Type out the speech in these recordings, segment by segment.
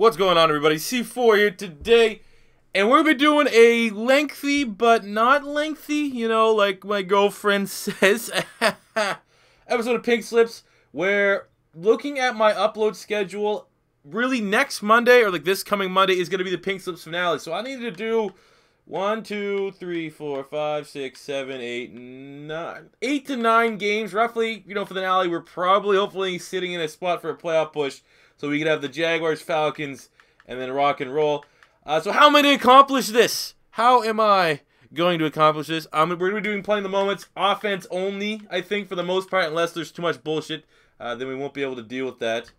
What's going on, everybody? C4 here today, and we're going to be doing a lengthy but not lengthy, you know, like my girlfriend says, episode of Pink Slips, where looking at my upload schedule, really next Monday, or like this coming Monday, is going to be the Pink Slips finale. So I needed to do 1, 2, 3, 4, 5, 6, 7, 8, 9, 8 to 9 games, roughly, you know, for the finale. We're probably, hopefully, sitting in a spot for a playoff push. So we could have the Jaguars, Falcons, and then rock and roll. So how am I going to accomplish this? How am I going to accomplish this? We're going to be doing playing the moments, offense only, I think, for the most part, unless there's too much bullshit. Then we won't be able to deal with that.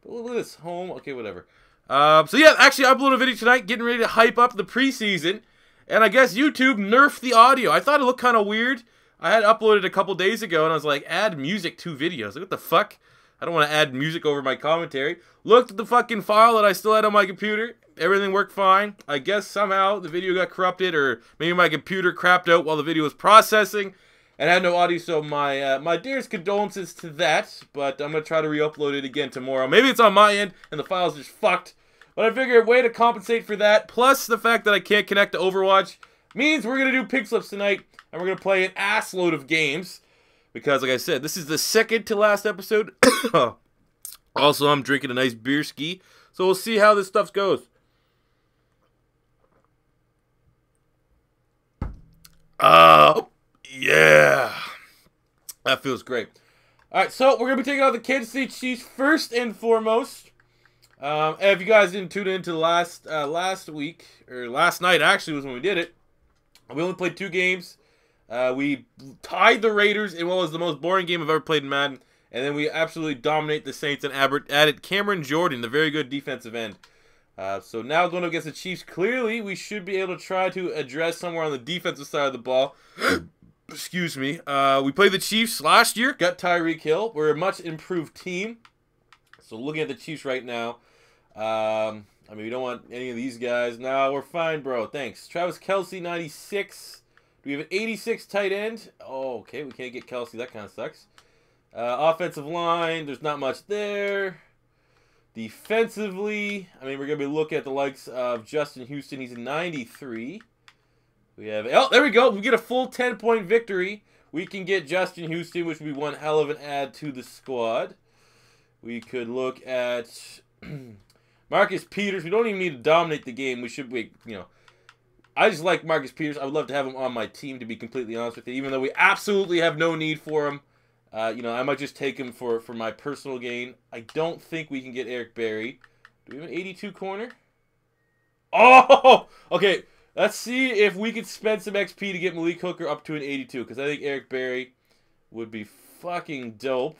But look at this, home, okay, whatever. So yeah, actually, I uploaded a video tonight, getting ready to hype up the preseason. And I guess YouTube nerfed the audio. I thought it looked kind of weird. I had uploaded a couple days ago, and I was like, add music to videos. Like, what the fuck? I don't want to add music over my commentary. Looked at the fucking file that I still had on my computer. Everything worked fine. I guess somehow the video got corrupted, or maybe my computer crapped out while the video was processing and had no audio. So my dearest condolences to that. But I'm going to try to re-upload it again tomorrow. Maybe it's on my end and the file's just fucked. But I figure a way to compensate for that, plus the fact that I can't connect to Overwatch, means we're going to do Pink Slips tonight. And we're going to play an ass load of games. Because, like I said, this is the second to last episode. Also, I'm drinking a nice beer ski. So we'll see how this stuff goes. Yeah. That feels great. Alright, so we're going to be taking out the Kansas City Chiefs first and foremost. And if you guys didn't tune into last week, or last night actually was when we did it, we only played 2 games. We tied the Raiders in what was the most boring game I've ever played in Madden. And then we absolutely dominate the Saints and added Cameron Jordan, the very good defensive end. So now going against the Chiefs, clearly we should be able to try to address somewhere on the defensive side of the ball. Excuse me. We played the Chiefs last year, got Tyreek Hill. We're a much improved team. So looking at the Chiefs right now, I mean, we don't want any of these guys. No, we're fine, bro. Thanks. Travis Kelce, 96. Do we have an 86 tight end? Oh, okay. We can't get Kelce. That kind of sucks. Offensive line, there's not much there. Defensively, I mean, we're going to be looking at the likes of Justin Houston. He's a 93. We have, oh, there we go. We get a full 10-point victory. We can get Justin Houston, which would be one hell of an add to the squad. We could look at Marcus Peters. We don't even need to dominate the game. We should, you know, I just like Marcus Peters. I would love to have him on my team, to be completely honest with you. Even though we absolutely have no need for him. You know, I might just take him for my personal gain. I don't think we can get Eric Berry. Do we have an 82 corner? Oh! Okay, let's see if we could spend some XP to get Malik Hooker up to an 82. Because I think Eric Berry would be fucking dope.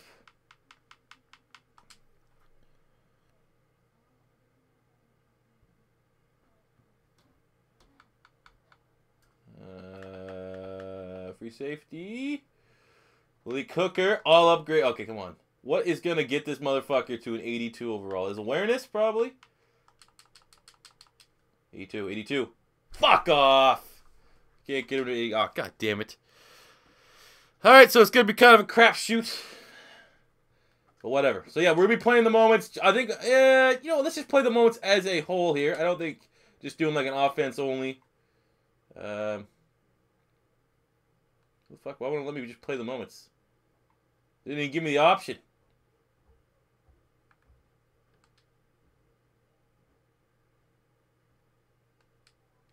Free safety. Malik Hooker, all upgrade. Okay, come on. What is going to get this motherfucker to an 82 overall? His awareness, probably? 82, 82. Fuck off! Can't get him to 80. Oh, god damn it. Alright, so it's going to be kind of a crapshoot. But whatever. So yeah, we're going to be playing the moments. I think, you know, let's just play the moments as a whole here. I don't think just doing like an offense only. What the fuck? Why won't it let me just play the moments? They didn't even give me the option.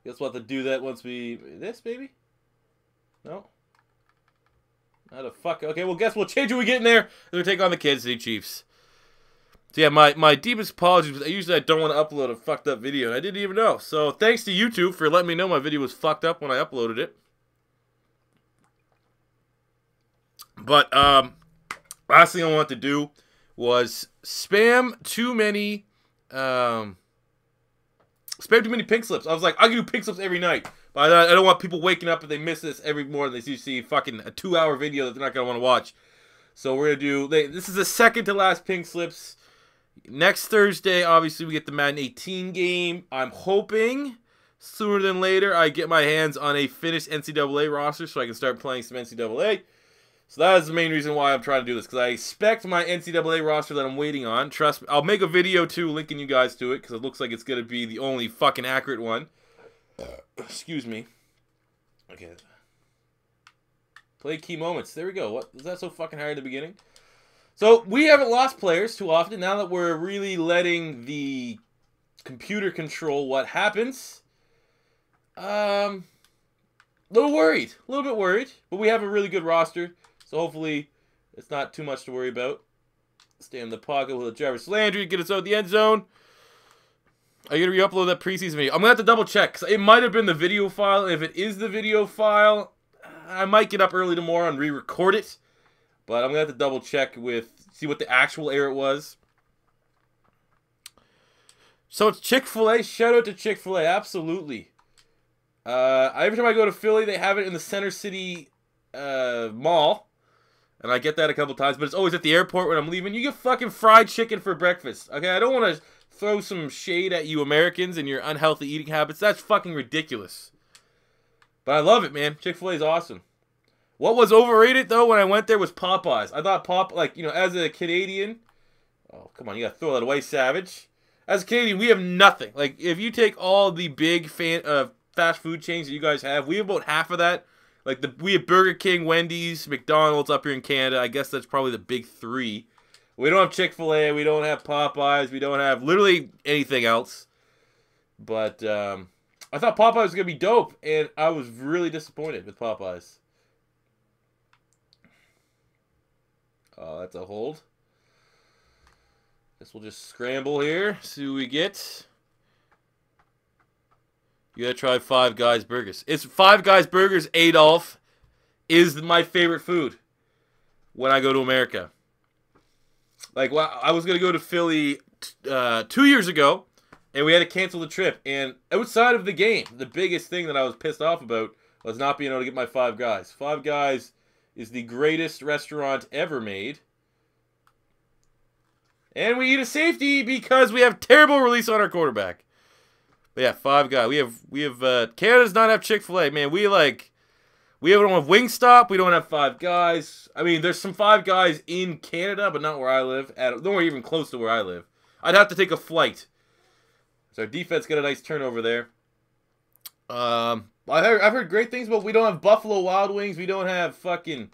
Guess we'll have to do that once we... This, maybe? No? How the fuck? Okay, well, guess we'll change when we get in there. And we'll take on the Kansas City Chiefs. So yeah, my deepest apologies. Usually I don't want to upload a fucked up video. And I didn't even know. So thanks to YouTube for letting me know my video was fucked up when I uploaded it. But, last thing I wanted to do was spam too many Pink Slips. I was like, I can do Pink Slips every night. But I don't want people waking up if they miss this every morning. They see fucking a 2-hour video that they're not going to want to watch. So we're going to do, this is the second to last Pink Slips. Next Thursday, obviously, we get the Madden 18 game. I'm hoping sooner than later I get my hands on a finished NCAA roster so I can start playing some NCAA. So that is the main reason why I'm trying to do this, because I expect my NCAA roster that I'm waiting on. Trust me, I'll make a video too, linking you guys to it, because it looks like it's going to be the only fucking accurate one. Excuse me. Okay. Play key moments. There we go. What was that so fucking hard at the beginning? So we haven't lost players too often. Now that we're really letting the computer control what happens, a little worried, a little bit worried, but we have a really good roster, so hopefully it's not too much to worry about. Stay in the pocket with Jarvis Landry, get us out of the end zone. Are you gonna re-upload that preseason video? I'm gonna have to double check, because it might have been the video file. If it is the video file, I might get up early tomorrow and re-record it, but I'm gonna have to double check see what the actual error was. So it's Chick-fil-A. Shout out to Chick-fil-A, absolutely. Every time I go to Philly, they have it in the Center City Mall. And I get that a couple times, but it's always at the airport when I'm leaving. You get fucking fried chicken for breakfast. Okay, I don't want to throw some shade at you Americans and your unhealthy eating habits. That's fucking ridiculous. But I love it, man. Chick-fil-A is awesome. What was overrated, though, when I went there was Popeyes. I thought as a Canadian... Oh, come on, you gotta throw that away, Savage. As a Canadian, we have nothing. Like, if you take all the big fast food chains that you guys have, we have about half of that. Like, we have Burger King, Wendy's, McDonald's up here in Canada. I guess that's probably the big three. We don't have Chick-fil-A. We don't have Popeyes. We don't have literally anything else. But I thought Popeyes was going to be dope, and I was really disappointed with Popeyes. Oh, that's a hold. Guess we'll just scramble here. See what we get. You gotta try Five Guys Burgers. It's Five Guys Burgers, Adolf, is my favorite food when I go to America. Like, well, I was gonna go to Philly 2 years ago, and we had to cancel the trip. And outside of the game, the biggest thing that I was pissed off about was not being able to get my Five Guys. Five Guys is the greatest restaurant ever made. And we eat a safety because we have terrible release on our quarterback. But yeah, Five Guys. We have Canada does not have Chick-fil-A, man. We don't have Wingstop. We don't have Five Guys. I mean, there's some Five Guys in Canada, but not where I live. Nowhere even close to where I live. I'd have to take a flight. So our defense got a nice turnover there. I've heard great things, but we don't have Buffalo Wild Wings. We don't have fucking.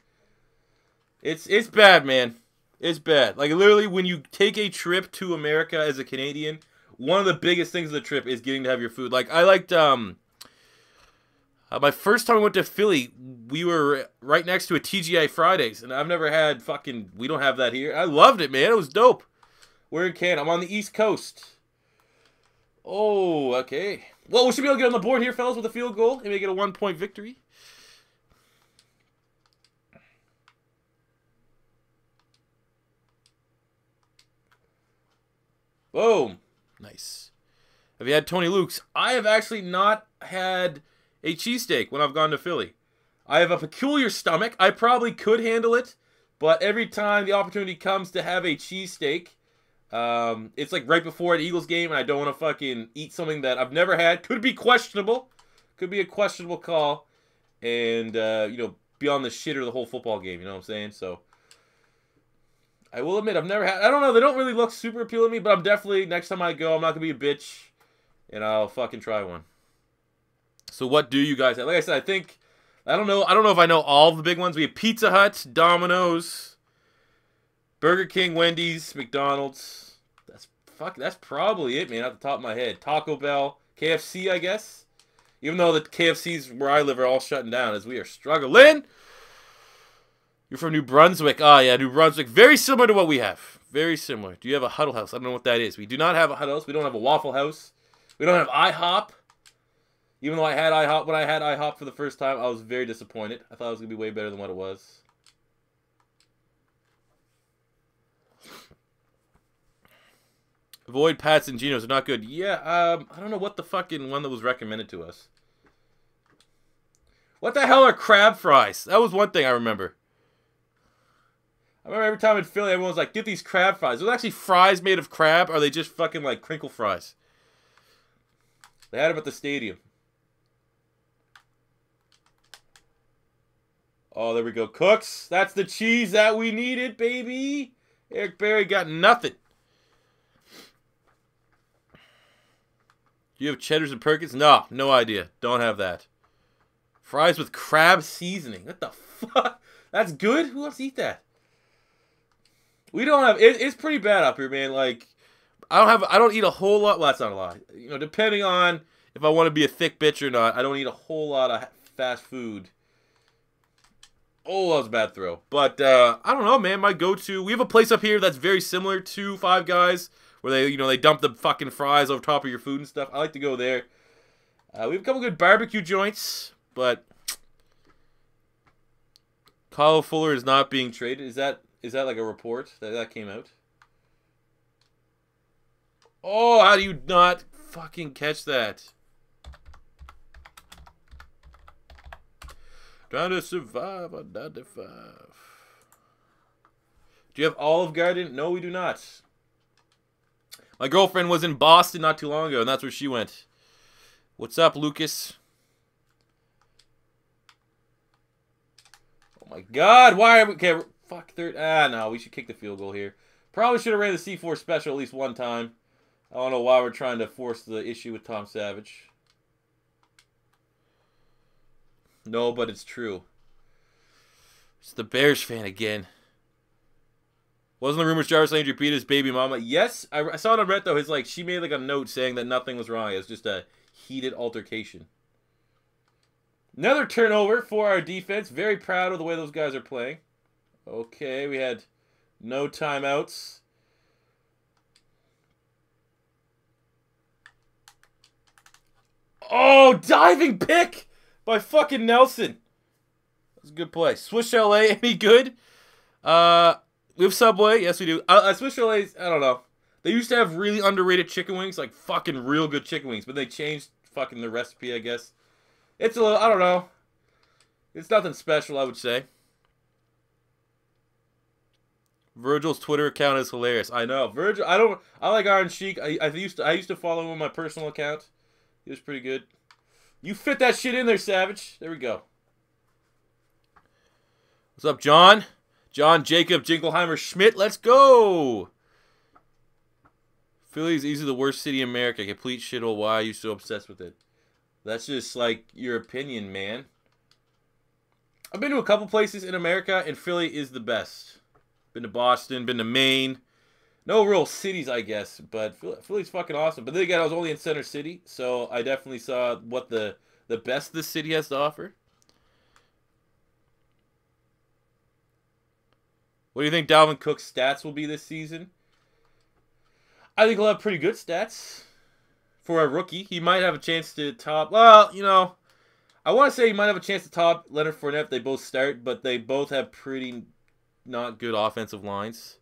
It's bad, man. It's bad. Like, literally, when you take a trip to America as a Canadian, one of the biggest things of the trip is getting to have your food. Like, I liked, my first time I went to Philly, we were right next to a TGI Fridays, and I've never had fucking, we don't have that here. I loved it, man. It was dope. We're in Canada. I'm on the East Coast. Oh, okay. Well, we should be able to get on the board here, fellas, with a field goal and make it a 1-point victory. Boom. Nice. Have you had Tony Luke's? I have actually not had a cheesesteak when I've gone to Philly. I have a peculiar stomach. I probably could handle it, but every time the opportunity comes to have a cheesesteak, it's like right before an Eagles game, and I don't want to fucking eat something that I've never had. Could be questionable. Could be a questionable call. And, you know, be on the shitter the whole football game, you know what I'm saying? So, I will admit, I've never had... I don't know, they don't really look super appealing to me, but I'm definitely, next time I go, I'm not going to be a bitch, and I'll fucking try one. So what do you guys have? Like I said, I think... I don't know if I know all the big ones. We have Pizza Hut, Domino's, Burger King, Wendy's, McDonald's. That's probably it, man, off the top of my head. Taco Bell, KFC, I guess. Even though the KFCs where I live are all shutting down as we are struggling. You're from New Brunswick. Ah, yeah, New Brunswick. Very similar to what we have. Very similar. Do you have a Huddle House? I don't know what that is. We do not have a Huddle House. We don't have a Waffle House. We don't have IHOP. Even though I had IHOP, when I had IHOP for the first time, I was very disappointed. I thought it was going to be way better than what it was. Avoid Pats and Geno's. They're not good. Yeah, I don't know what the fucking one that was recommended to us. What the hell are crab fries? That was one thing I remember. I remember every time in Philly, everyone was like, get these crab fries. Are they actually fries made of crab, or are they just fucking like crinkle fries? They had them at the stadium. Oh, there we go. Cooks. That's the cheese that we needed, baby. Eric Berry got nothing. Do you have Cheddars and Perkins? No, no idea. Don't have that. Fries with crab seasoning. What the fuck? That's good? Who wants to eat that? We don't have... It's pretty bad up here, man. Like, I don't eat a whole lot... Well, that's not a lie. You know, depending on if I want to be a thick bitch or not, I don't eat a whole lot of fast food. Oh, that was a bad throw. But, I don't know, man. My go-to... We have a place up here that's very similar to Five Guys, where they, you know, they dump the fucking fries over top of your food and stuff. I like to go there. We have a couple good barbecue joints, but Kyle Fuller is not being traded. Is that like a report that came out? Oh, how do you not fucking catch that? Trying to survive on 95. Do you have Olive Garden? No, we do not. My girlfriend was in Boston not too long ago, and that's where she went. What's up, Lucas? Oh my God! Why are we? Okay, fuck third. Ah, no, we should kick the field goal here. Probably should have ran the C4 special at least one time. I don't know why we're trying to force the issue with Tom Savage. No, but it's true. It's the Bears fan again. Wasn't the rumors Jarvis Landry beat his baby mama? Yes, I saw it on Reddit though. She made like a note saying that nothing was wrong. It was just a heated altercation. Another turnover for our defense. Very proud of the way those guys are playing. Okay, we had no timeouts. Oh, diving pick by fucking Nelson. That's a good play. Swish LA, any good? We have Subway. Yes, we do. Swish LA's, I don't know. They used to have really underrated chicken wings, like fucking real good chicken wings, but they changed fucking the recipe, I guess. It's a little, I don't know. It's nothing special, I would say. Virgil's Twitter account is hilarious. I know. Virgil, I like Iron Sheik. I used to follow him on my personal account. He was pretty good. You fit that shit in there, Savage. There we go. What's up, John? John Jacob Jingleheimer Schmidt. Let's go. Philly's easily the worst city in America. Complete shithole. Why are you so obsessed with it? That's just like your opinion, man. I've been to a couple places in America, and Philly is the best. Been to Boston, been to Maine. No real cities, I guess, but Philly's fucking awesome. But then again, I was only in Center City, so I definitely saw what the best this city has to offer. What do you think Dalvin Cook's stats will be this season? I think he'll have pretty good stats for a rookie. He might have a chance to top... Well, you know, I want to say he might have a chance to top Leonard Fournette if they both start, but they both have pretty not good offensive lines.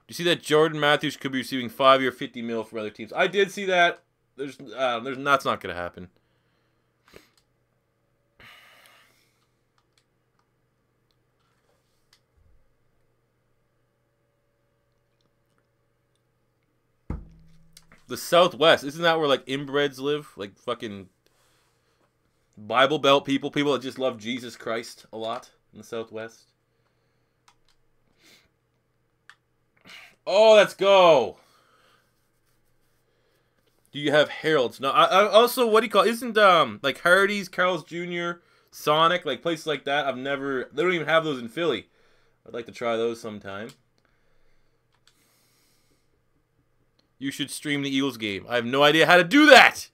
Do you see that Jordan Matthews could be receiving 5-year $50 million from other teams? I did see that. That's not going to happen. The Southwest, isn't that where like inbreds live? Like fucking Bible Belt people that just love Jesus Christ a lot in the Southwest. Oh, let's go. Do you have Harold's? No, I also, what do you call it? Isn't like Hardee's, Carl's Jr., Sonic, like places like that? They don't even have those in Philly. I'd like to try those sometime. You should stream the Eagles game. I have no idea how to do that.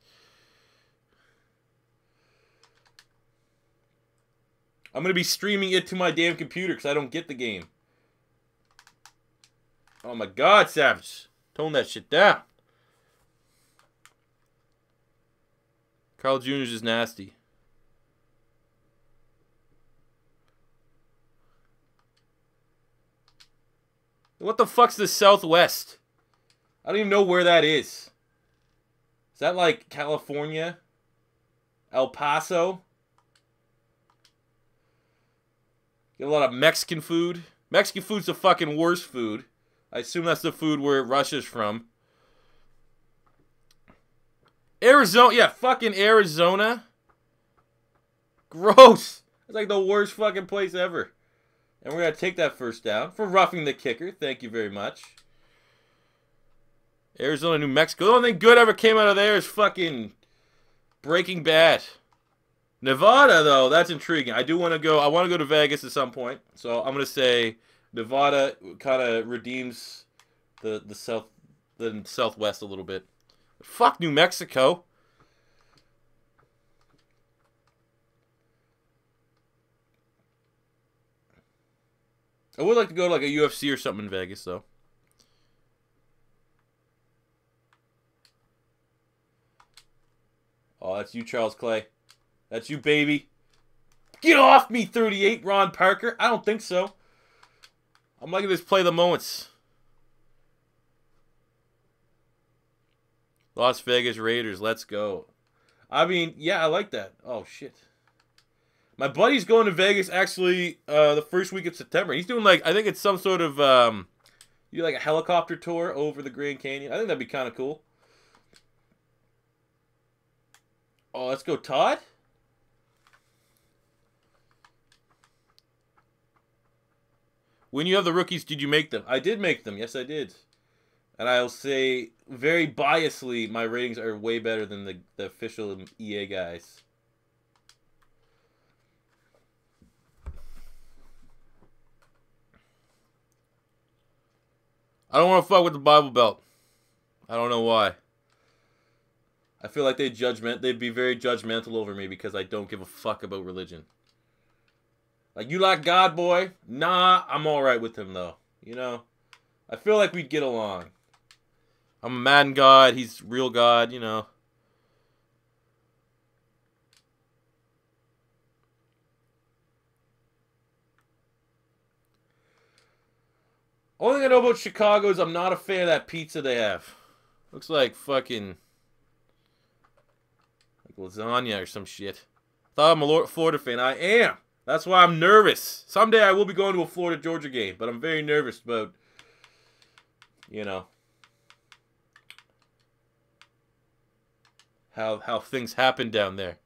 I'm going to be streaming it to my damn computer because I don't get the game. Oh my God, Savage. Tone that shit down. Carl Jr. is just nasty. What the fuck's the Southwest? I don't even know where that is. Is that like California? El Paso? Get a lot of Mexican food. Mexican food's the fucking worst food. I assume that's the food where Russia's from. Arizona. Yeah, fucking Arizona. Gross. It's like the worst fucking place ever. And we're going to take that first down for roughing the kicker. Thank you very much. Arizona, New Mexico. The only thing good ever came out of there is fucking Breaking Bad. Nevada, though, that's intriguing. I do want to go. I want to go to Vegas at some point. So I'm going to say Nevada kind of redeems the Southwest a little bit. Fuck New Mexico. I would like to go to like a UFC or something in Vegas, though. Oh, that's you, Charles Clay. That's you, baby. Get off me, 38, Ron Parker. I don't think so. I'm liking this play the moments. Las Vegas Raiders, let's go. I mean, yeah, I like that. Oh, shit. My buddy's going to Vegas, actually, the first week of September. He's doing, like, I think it's some sort of, you do, like, a helicopter tour over the Grand Canyon. I think that'd be kind of cool. Oh, let's go, Todd. When you have the rookies, did you make them? I did make them. Yes, I did. And I'll say, very biasly, my ratings are way better than the official EA guys. I don't want to fuck with the Bible Belt. I don't know why. I feel like they'd be very judgmental over me because I don't give a fuck about religion. Like, you like God, boy? Nah, I'm alright with him, though. You know? I feel like we'd get along. I'm a Madden God. He's real God, you know. Only thing I know about Chicago is I'm not a fan of that pizza they have. Looks like fucking... like lasagna or some shit. Thought I'm a Florida fan. I am. That's why I'm nervous. Someday I will be going to a Florida-Georgia game, but I'm very nervous about, you know, how things happen down there.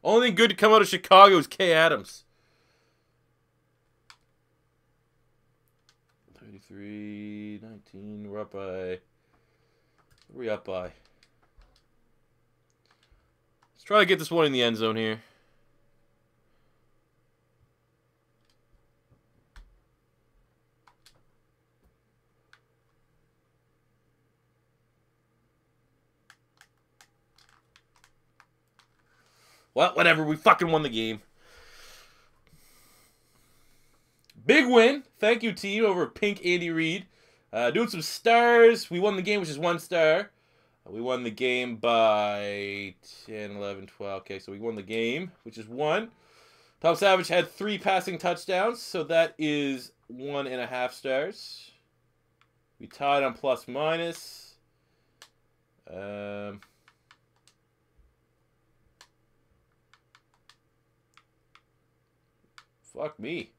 Only thing good to come out of Chicago is Kay Adams. 33, 19, we're up by... What are we up by? Let's try to get this one in the end zone here. Well, whatever. We fucking won the game. Big win. Thank you, team, over Pink Andy Reid. Doing some stars. We won the game, which is 1 star. We won the game by 10, 11, 12. Okay, so we won the game, which is 1. Tom Savage had 3 passing touchdowns, so that is 1.5 stars. We tied on plus minus. Fuck me.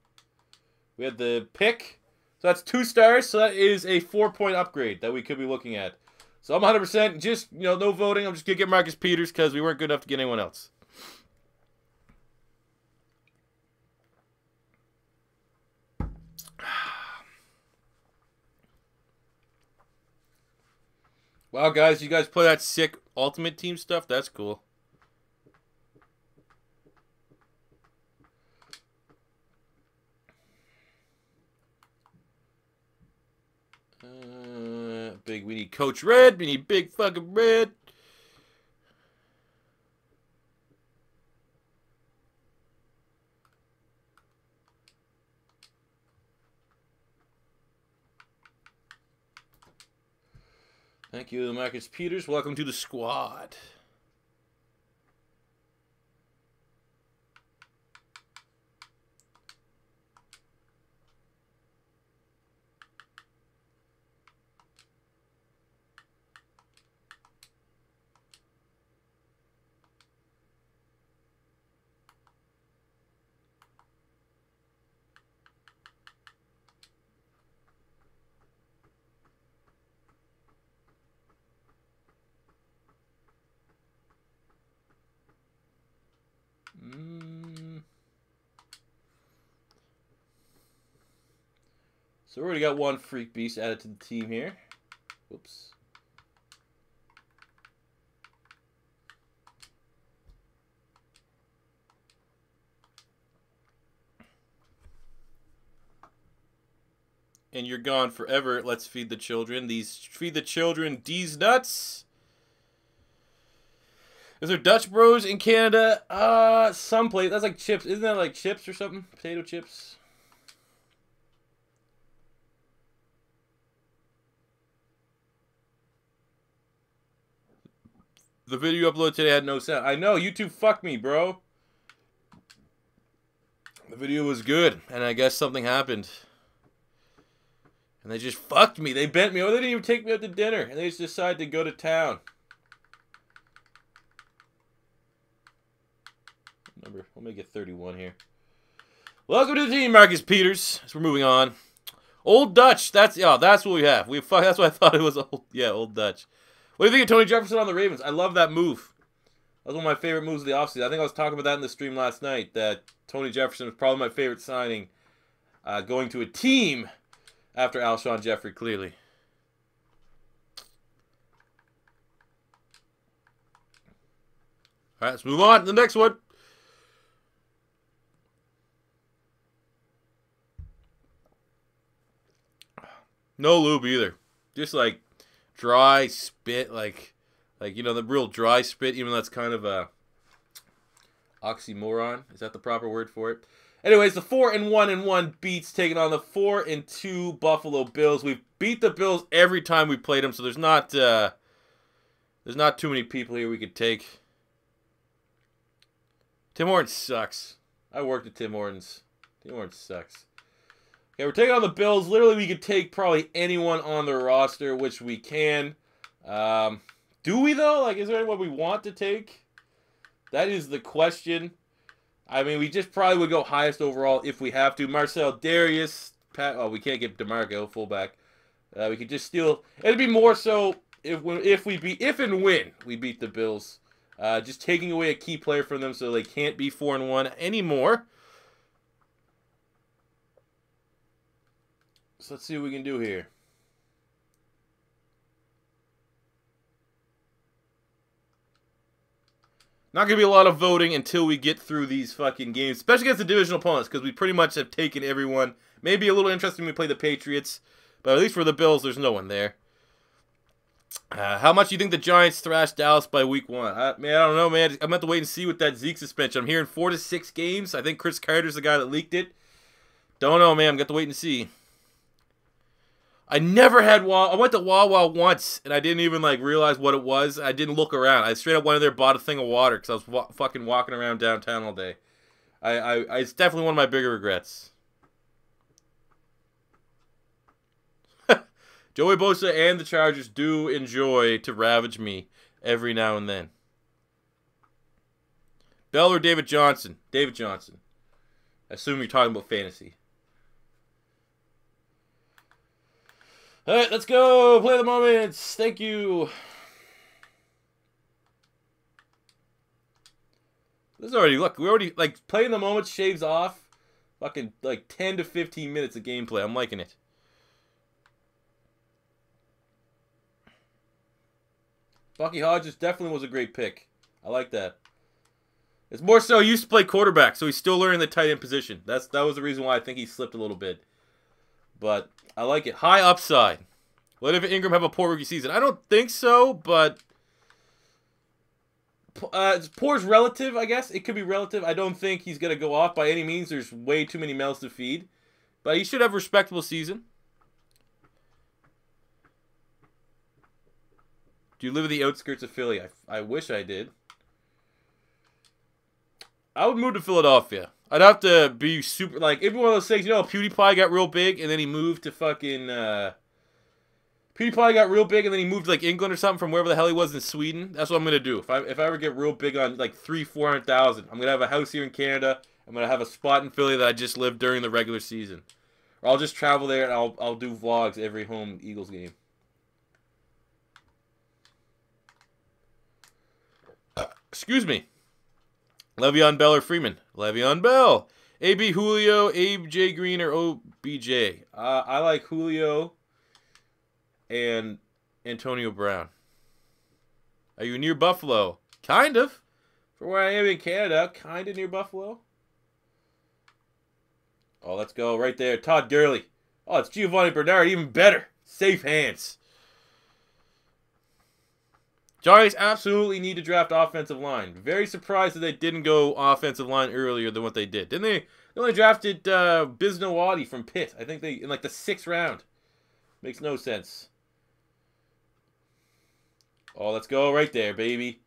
We had the pick. So that's 2 stars. So that is a 4-point upgrade that we could be looking at. So I'm 100%. Just, you know, no voting. I'm just going to get Marcus Peters because we weren't good enough to get anyone else. Wow, guys. You guys play that sick Ultimate Team stuff? That's cool. We need Coach Red. We need Big fucking Red. Thank you, Marcus Peters. Welcome to the squad. So we already got one Freak Beast added to the team here. Whoops. And you're gone forever. Let's feed the children. Feed the children these nuts. Is there Dutch Bros in Canada? Some place. That's like chips. Isn't that like chips or something? Potato chips. The video uploaded today had no sound. I know, YouTube fucked me, bro. The video was good, and I guess something happened. And they just fucked me. They bent me. Oh, they didn't even take me out to dinner. And they just decided to go to town. Number, we'll make it 31 here. Welcome to the team, Marcus Peters. So we're moving on. Old Dutch. That's what we have. That's what I thought it was. Old Dutch. What do you think of Tony Jefferson on the Ravens? I love that move. That was one of my favorite moves of the offseason. I think I was talking about that in the stream last night, that Tony Jefferson was probably my favorite signing going to a team after Alshon Jeffrey, clearly. All right, let's move on to the next one. No lube either. Just like dry spit, like you know, the real dry spit, even though that's kind of a oxymoron. Is that the proper word for it? Anyways, the 4-1-1 beats taking on the 4-2 Buffalo Bills. We've beat the Bills every time we played them, so there's not too many people here we could take. Tim Hortons sucks. I worked at Tim Hortons. Tim Hortons sucks. Okay, we're taking on the Bills. Literally, we could take probably anyone on the roster, which we can. Do we, though? Like, is there anyone we want to take? That is the question. I mean, we just probably would go highest overall if we have to. Marcel Darius. Oh, we can't get DeMarco, fullback. We could just steal. It'd be more so if and when we beat the Bills. Just taking away a key player from them so they can't be 4-1 anymore. So let's see what we can do here. Not going to be a lot of voting until we get through these fucking games, especially against the divisional opponents, because we pretty much have taken everyone. Maybe a little interesting when we play the Patriots, but at least for the Bills, there's no one there. How much do you think the Giants thrashed Dallas by week 1? Man, I don't know, man. I'm going to have to wait and see with that Zeke suspension. I'm hearing 4 to 6 games. I think Chris Carter's the guy that leaked it. Don't know, man. I'm going to have to wait and see. I never had Wawa. I went to Wawa once, and I didn't even, like, realize what it was. I didn't look around. I straight up went in there and bought a thing of water because I was fucking walking around downtown all day. It's definitely one of my bigger regrets. Joey Bosa and the Chargers do enjoy to ravage me every now and then. Bell or David Johnson? David Johnson. I assume you're talking about fantasy. All right, let's go. Play the moments. Thank you. This is already, look, we already, like, playing the moments shaves off fucking, like, 10 to 15 minutes of gameplay. I'm liking it. Bucky Hodges definitely was a great pick. I like that. It's more so he used to play quarterback, so he's still learning the tight end position. That was the reason why I think he slipped a little bit. But I like it. High upside. What if Ingram have a poor rookie season? I don't think so, but poor is relative, I guess. It could be relative. I don't think he's going to go off by any means. There's way too many mouths to feed. But he should have a respectable season. Do you live in the outskirts of Philly? I wish I did. I would move to Philadelphia. I'd have to be super, like, it'd be one of those things, you know, PewDiePie got real big, and then he moved to fucking, PewDiePie got real big, and then he moved to, like, England or something from wherever the hell he was in Sweden. That's what I'm going to do. If I ever get real big on, like, 300,000-400,000, I'm going to have a house here in Canada. I'm going to have a spot in Philly that I just live during the regular season. Or I'll just travel there, and I'll do vlogs every home Eagles game. Excuse me. Le'Veon Bell or Freeman? Le'Veon Bell. AB Julio, AJ Green, or OBJ? I like Julio and Antonio Brown. Are you near Buffalo? Kind of. For where I am in Canada, kind of near Buffalo. Oh, let's go right there. Todd Gurley. Oh, it's Giovanni Bernard. Even better. Safe hands. Giants absolutely need to draft offensive line. Very surprised that they didn't go offensive line earlier than what they did. Didn't they? They only drafted Bisnowaddy from Pitt. I think they in like the 6th round. Makes no sense. Oh, let's go right there, baby.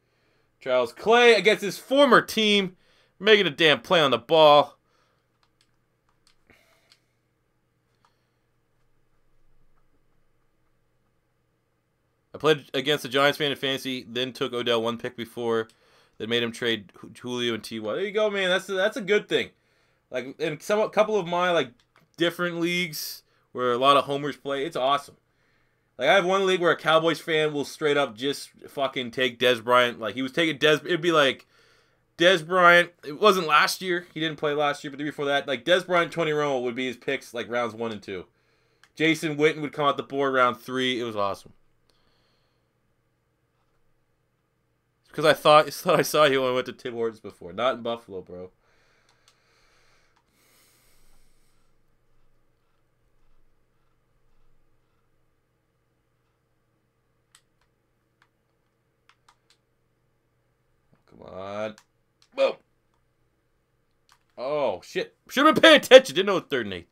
Charles Clay against his former team. Making a damn play on the ball. I played against the Giants fan in fantasy, then took Odell 1 pick before that made him trade Julio and T.Y. There you go, man. That's a good thing. Like in a couple of my like different leagues where a lot of homers play, it's awesome. Like I have one league where a Cowboys fan will straight up just fucking take Dez Bryant. Like he was taking Dez. It'd be like Dez Bryant. It wasn't last year. He didn't play last year, but the year before that, like Dez Bryant, Tony Romo would be his picks like rounds 1 and 2. Jason Witten would come out the board round 3. It was awesome. Because I thought I saw you when I went to Tim Hortons before. Not in Buffalo, bro. Come on. Boom. Oh, shit. Should have been paying attention. Didn't know it was 3rd and 8.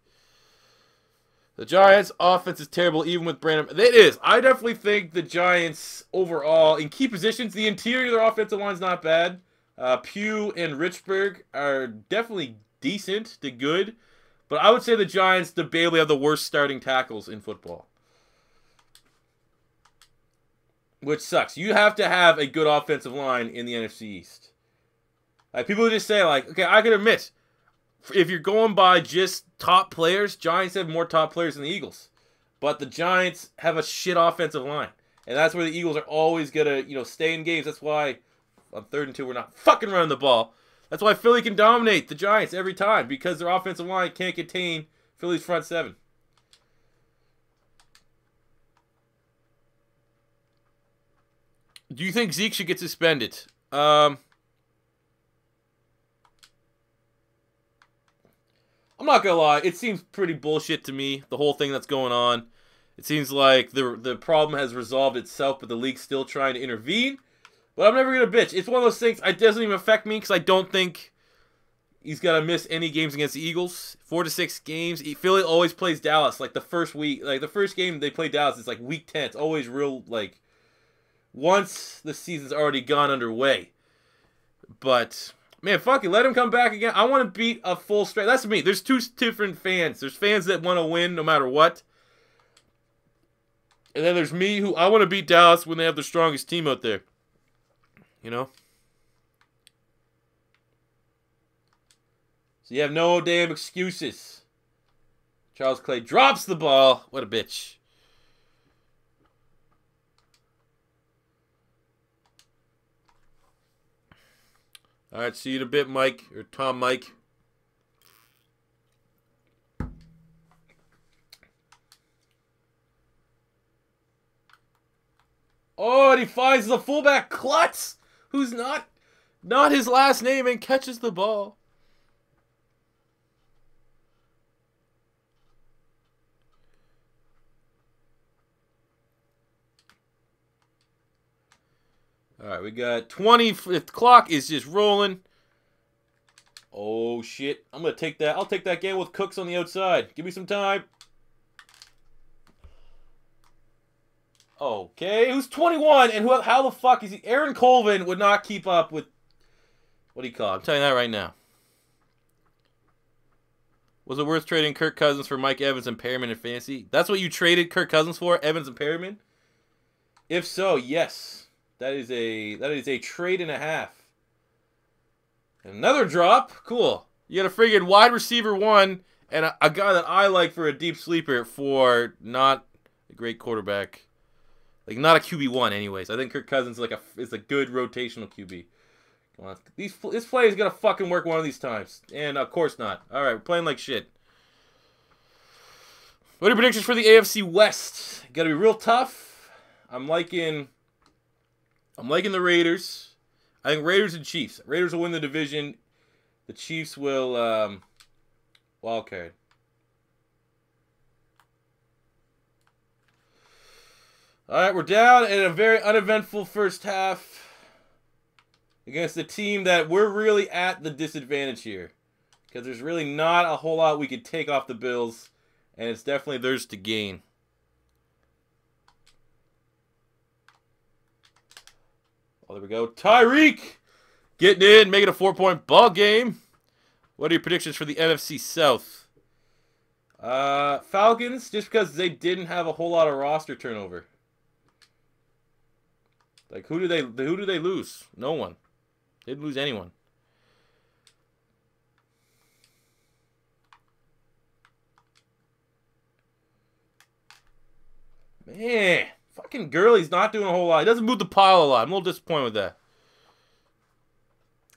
The Giants' offense is terrible, even with Brandon. It is. I definitely think the Giants, overall, in key positions, the interior of their offensive line is not bad. Pugh and Richburg are definitely decent to good. But I would say the Giants debatably have the worst starting tackles in football. Which sucks. You have to have a good offensive line in the NFC East. Like, people just say, like, okay, I can admit, if you're going by just top players, Giants have more top players than the Eagles. But the Giants have a shit offensive line. And that's where the Eagles are always going to, stay in games. That's why on 3rd and 2 we're not fucking running the ball. That's why Philly can dominate the Giants every time. Because their offensive line can't contain Philly's front 7. Do you think Zeke should get suspended? I'm not gonna lie, it seems pretty bullshit to me, the whole thing that's going on. It seems like the problem has resolved itself, but the league's still trying to intervene. But I'm never gonna bitch. It's one of those things, it doesn't even affect me, because I don't think he's gonna miss any games against the Eagles. 4 to 6 games. Philly always plays Dallas, like the first week, like the first game they play Dallas is like week 10. It's always real, like, once the season's already gone underway. But man, fuck it. Let him come back again. I want to beat a full straight. That's me. There's 2 different fans. There's fans that want to win no matter what. And then there's me who I want to beat Dallas when they have the strongest team out there. You know? So you have no damn excuses. Charles Clay drops the ball. What a bitch. All right, see you in a bit, Mike, or Tom Mike. Oh, and he finds the fullback Klutz, who's not his last name, and catches the ball. All right, we got 20. The clock is just rolling. Oh, shit. I'm going to take that. I'll take that game with Cooks on the outside. Give me some time. Okay, who's 21? And how the fuck is he? Aaron Colvin would not keep up with... What do you call it? I'm telling you that right now. Was it worth trading Kirk Cousins for Mike Evans and Perriman in fantasy? That's what you traded Kirk Cousins for? Evans and Perriman? If so, yes. That is a trade and a half. Another drop. Cool. You got a friggin' wide receiver 1 and a guy that I like for a deep sleeper for not a great quarterback. Like, not a QB1 anyways. I think Kirk Cousins is a good rotational QB. Come on. This play is going to fucking work one of these times. And of course not. Alright, we're playing like shit. What are your predictions for the AFC West? Got to be real tough. I'm liking the Raiders. I think Raiders and Chiefs. Raiders will win the division. The Chiefs will wild card. Alright, we're down in a very uneventful first half against the team that we're really at the disadvantage here. Because there's really not a whole lot we could take off the Bills. And it's definitely theirs to gain. Oh, there we go. Tyreek getting in, making a 4-point ball game. What are your predictions for the NFC South? Falcons, just because they didn't have a whole lot of roster turnover. Like, who do they lose? No one. They didn't lose anyone. Man, fucking Gurley's not doing a whole lot. He doesn't move the pile a lot. I'm a little disappointed with that.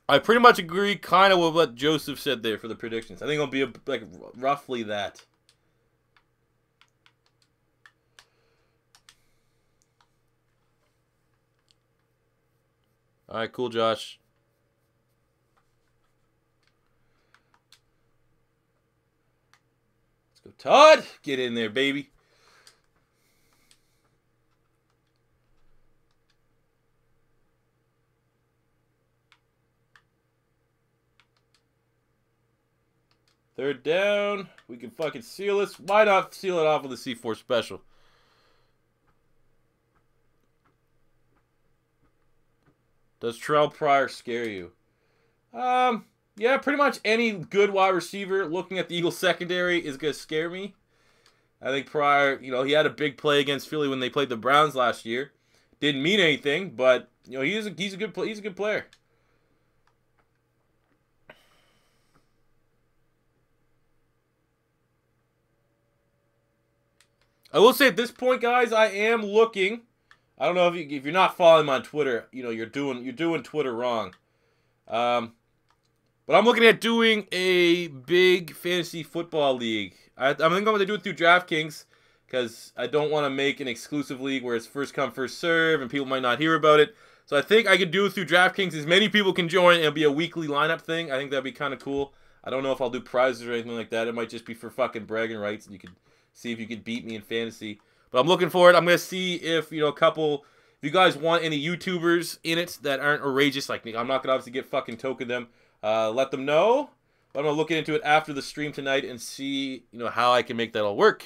I pretty much agree kind of with what Joseph said there for the predictions. I think it'll be like roughly that. All right, cool, Josh. Let's go, Todd. Get in there, baby. Third down. We can fucking seal this. Why not seal it off with a C4 special? Does Terrell Pryor scare you? Yeah, pretty much any good wide receiver looking at the Eagles secondary is going to scare me. I think Pryor, you know, he had a big play against Philly when they played the Browns last year. Didn't mean anything, but you know, he's a good player. I will say at this point, guys, I am looking. I don't know if you're not following me on Twitter, you know, you're doing Twitter wrong. But I'm looking at doing a big fantasy football league. I think I'm going to do it through DraftKings because I don't want to make an exclusive league where it's first come, first serve and people might not hear about it. So I think I could do it through DraftKings. As many people can join, and it'll be a weekly lineup thing. I think that'd be kind of cool. I don't know if I'll do prizes or anything like that. It might just be for fucking bragging rights, and you could see if you could beat me in fantasy. But I'm looking for it. I'm going to see if, you know, if you guys want any YouTubers in it that aren't outrageous like me. I'm not going to obviously get fucking token them. Let them know. But I'm going to look into it after the stream tonight and see, you know, how I can make that all work.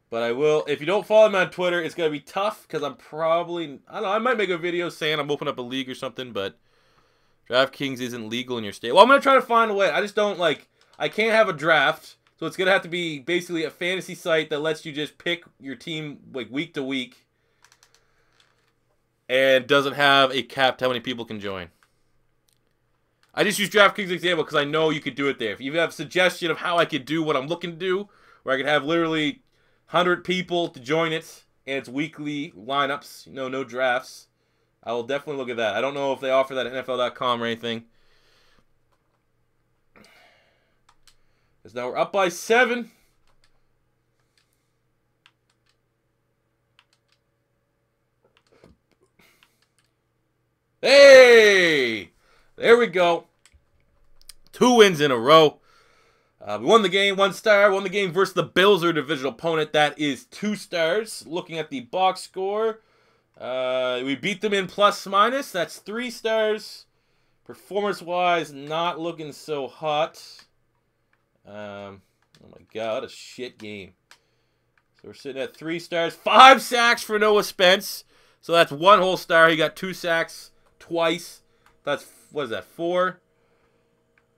But I will, if you don't follow me on Twitter, it's going to be tough because I'm probably, I don't know, I might make a video saying I'm opening up a league or something, but DraftKings isn't legal in your state. Well, I'm going to try to find a way. I just don't, like, I can't have a draft, so it's going to have to be basically a fantasy site that lets you just pick your team, like, week to week, and doesn't have a cap to how many people can join. I just use DraftKings example because I know you could do it there. If you have a suggestion of how I could do what I'm looking to do, where I could have literally 100 people to join it, and it's weekly lineups, you know, no drafts, I will definitely look at that. I don't know if they offer that at NFL.com or anything. Because now we're up by 7. Hey! There we go. 2 wins in a row. We won the game, 1 star. Won the game versus the Bills, our divisional opponent. That is 2 stars. Looking at the box score, we beat them in plus minus. That's 3 stars. Performance-wise, not looking so hot. Oh my god, what a shit game. So we're sitting at 3 stars. 5 sacks for Noah Spence. So that's 1 whole star. He got 2 sacks twice. That's, what is that, 4?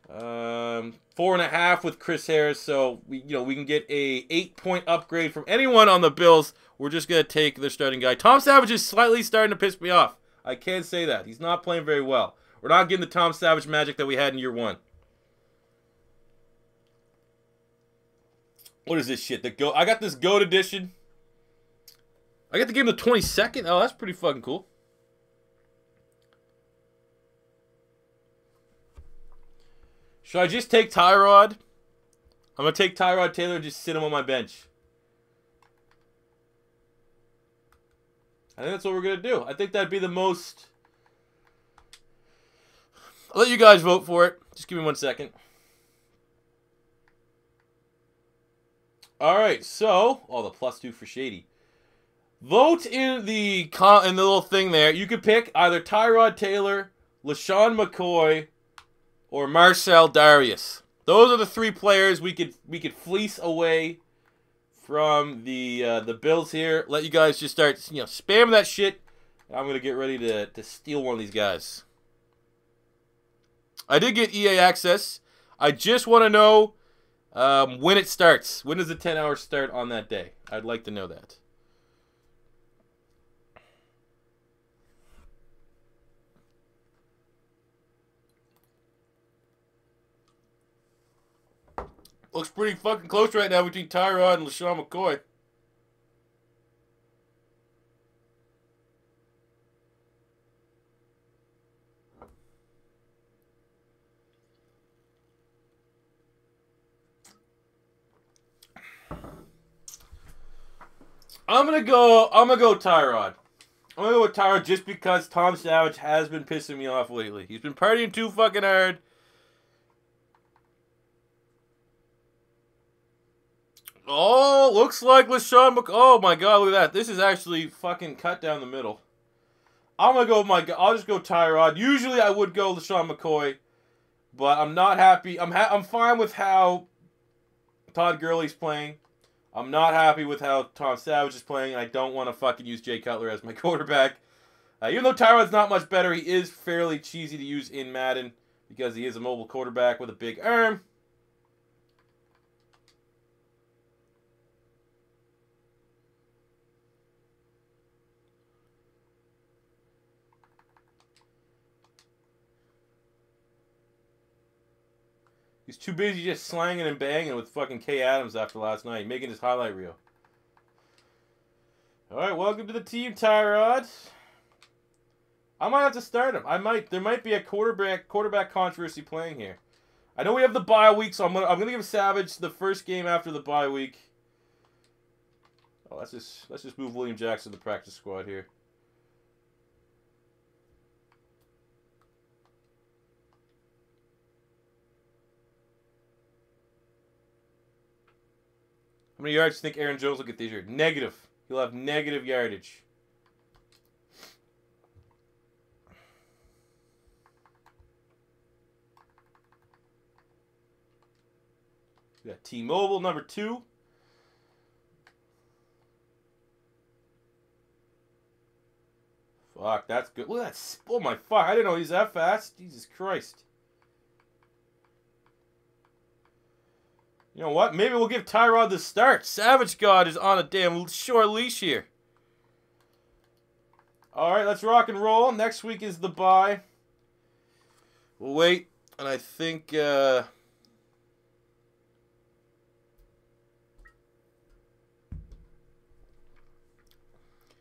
4.5 with Chris Harris. So we can get a 8-point upgrade from anyone on the Bills. We're just gonna take their starting guy. Tom Savage is slightly starting to piss me off. I can't say that. He's not playing very well. We're not getting the Tom Savage magic that we had in year 1. What is this shit? I got this GOAT edition. I get the game the 22nd. Oh, that's pretty fucking cool. Should I just take Tyrod? I'm going to take Tyrod Taylor and just sit him on my bench. I think that's what we're going to do. I think that'd be the most... I'll let you guys vote for it. Just give me 1 second. Alright, so... Oh, the +2 for Shady. Vote in the little thing there. You could pick either Tyrod Taylor, LaShawn McCoy, or Marcel Darius. Those are the 3 players we could fleece away from the Bills here. Let you guys just start spamming that shit. I'm gonna get ready to steal one of these guys. I did get EA access. I just want to know when it starts. When does the 10 hours start on that day? I'd like to know that. Looks pretty fucking close right now between Tyrod and LaShawn McCoy. I'm gonna go Tyrod. I'm gonna go with Tyrod just because Tom Savage has been pissing me off lately. He's been partying too fucking hard. Oh, looks like LaShawn McCoy. Oh my god, look at that. This is actually fucking cut down the middle. I'm gonna go I'll just go Tyrod. Usually I would go LaShawn McCoy, but I'm not happy. I'm fine with how Todd Gurley's playing. I'm not happy with how Tom Savage is playing. I don't want to fucking use Jay Cutler as my quarterback. Even though Tyrod's not much better, he is fairly cheesy to use in Madden because he is a mobile quarterback with a big arm. He's too busy just slanging and banging with fucking Kay Adams after last night, making his highlight reel. Alright, welcome to the team, Tyrod. I might have to start him. There might be a quarterback controversy playing here. I know we have the bye week, so I'm gonna give Savage the first game after the bye week. Oh, let's just move William Jackson to the practice squad here. How many yards do you think Aaron Jones will get this year? Negative. He'll have negative yardage. We got T-Mobile, number 2. Fuck, that's good. Look at that. Oh my fuck. I didn't know he's that fast. Jesus Christ. You know what? Maybe we'll give Tyrod the start. Savage God is on a damn short leash here. Alright, let's rock and roll. Next week is the bye. We'll wait. And I think...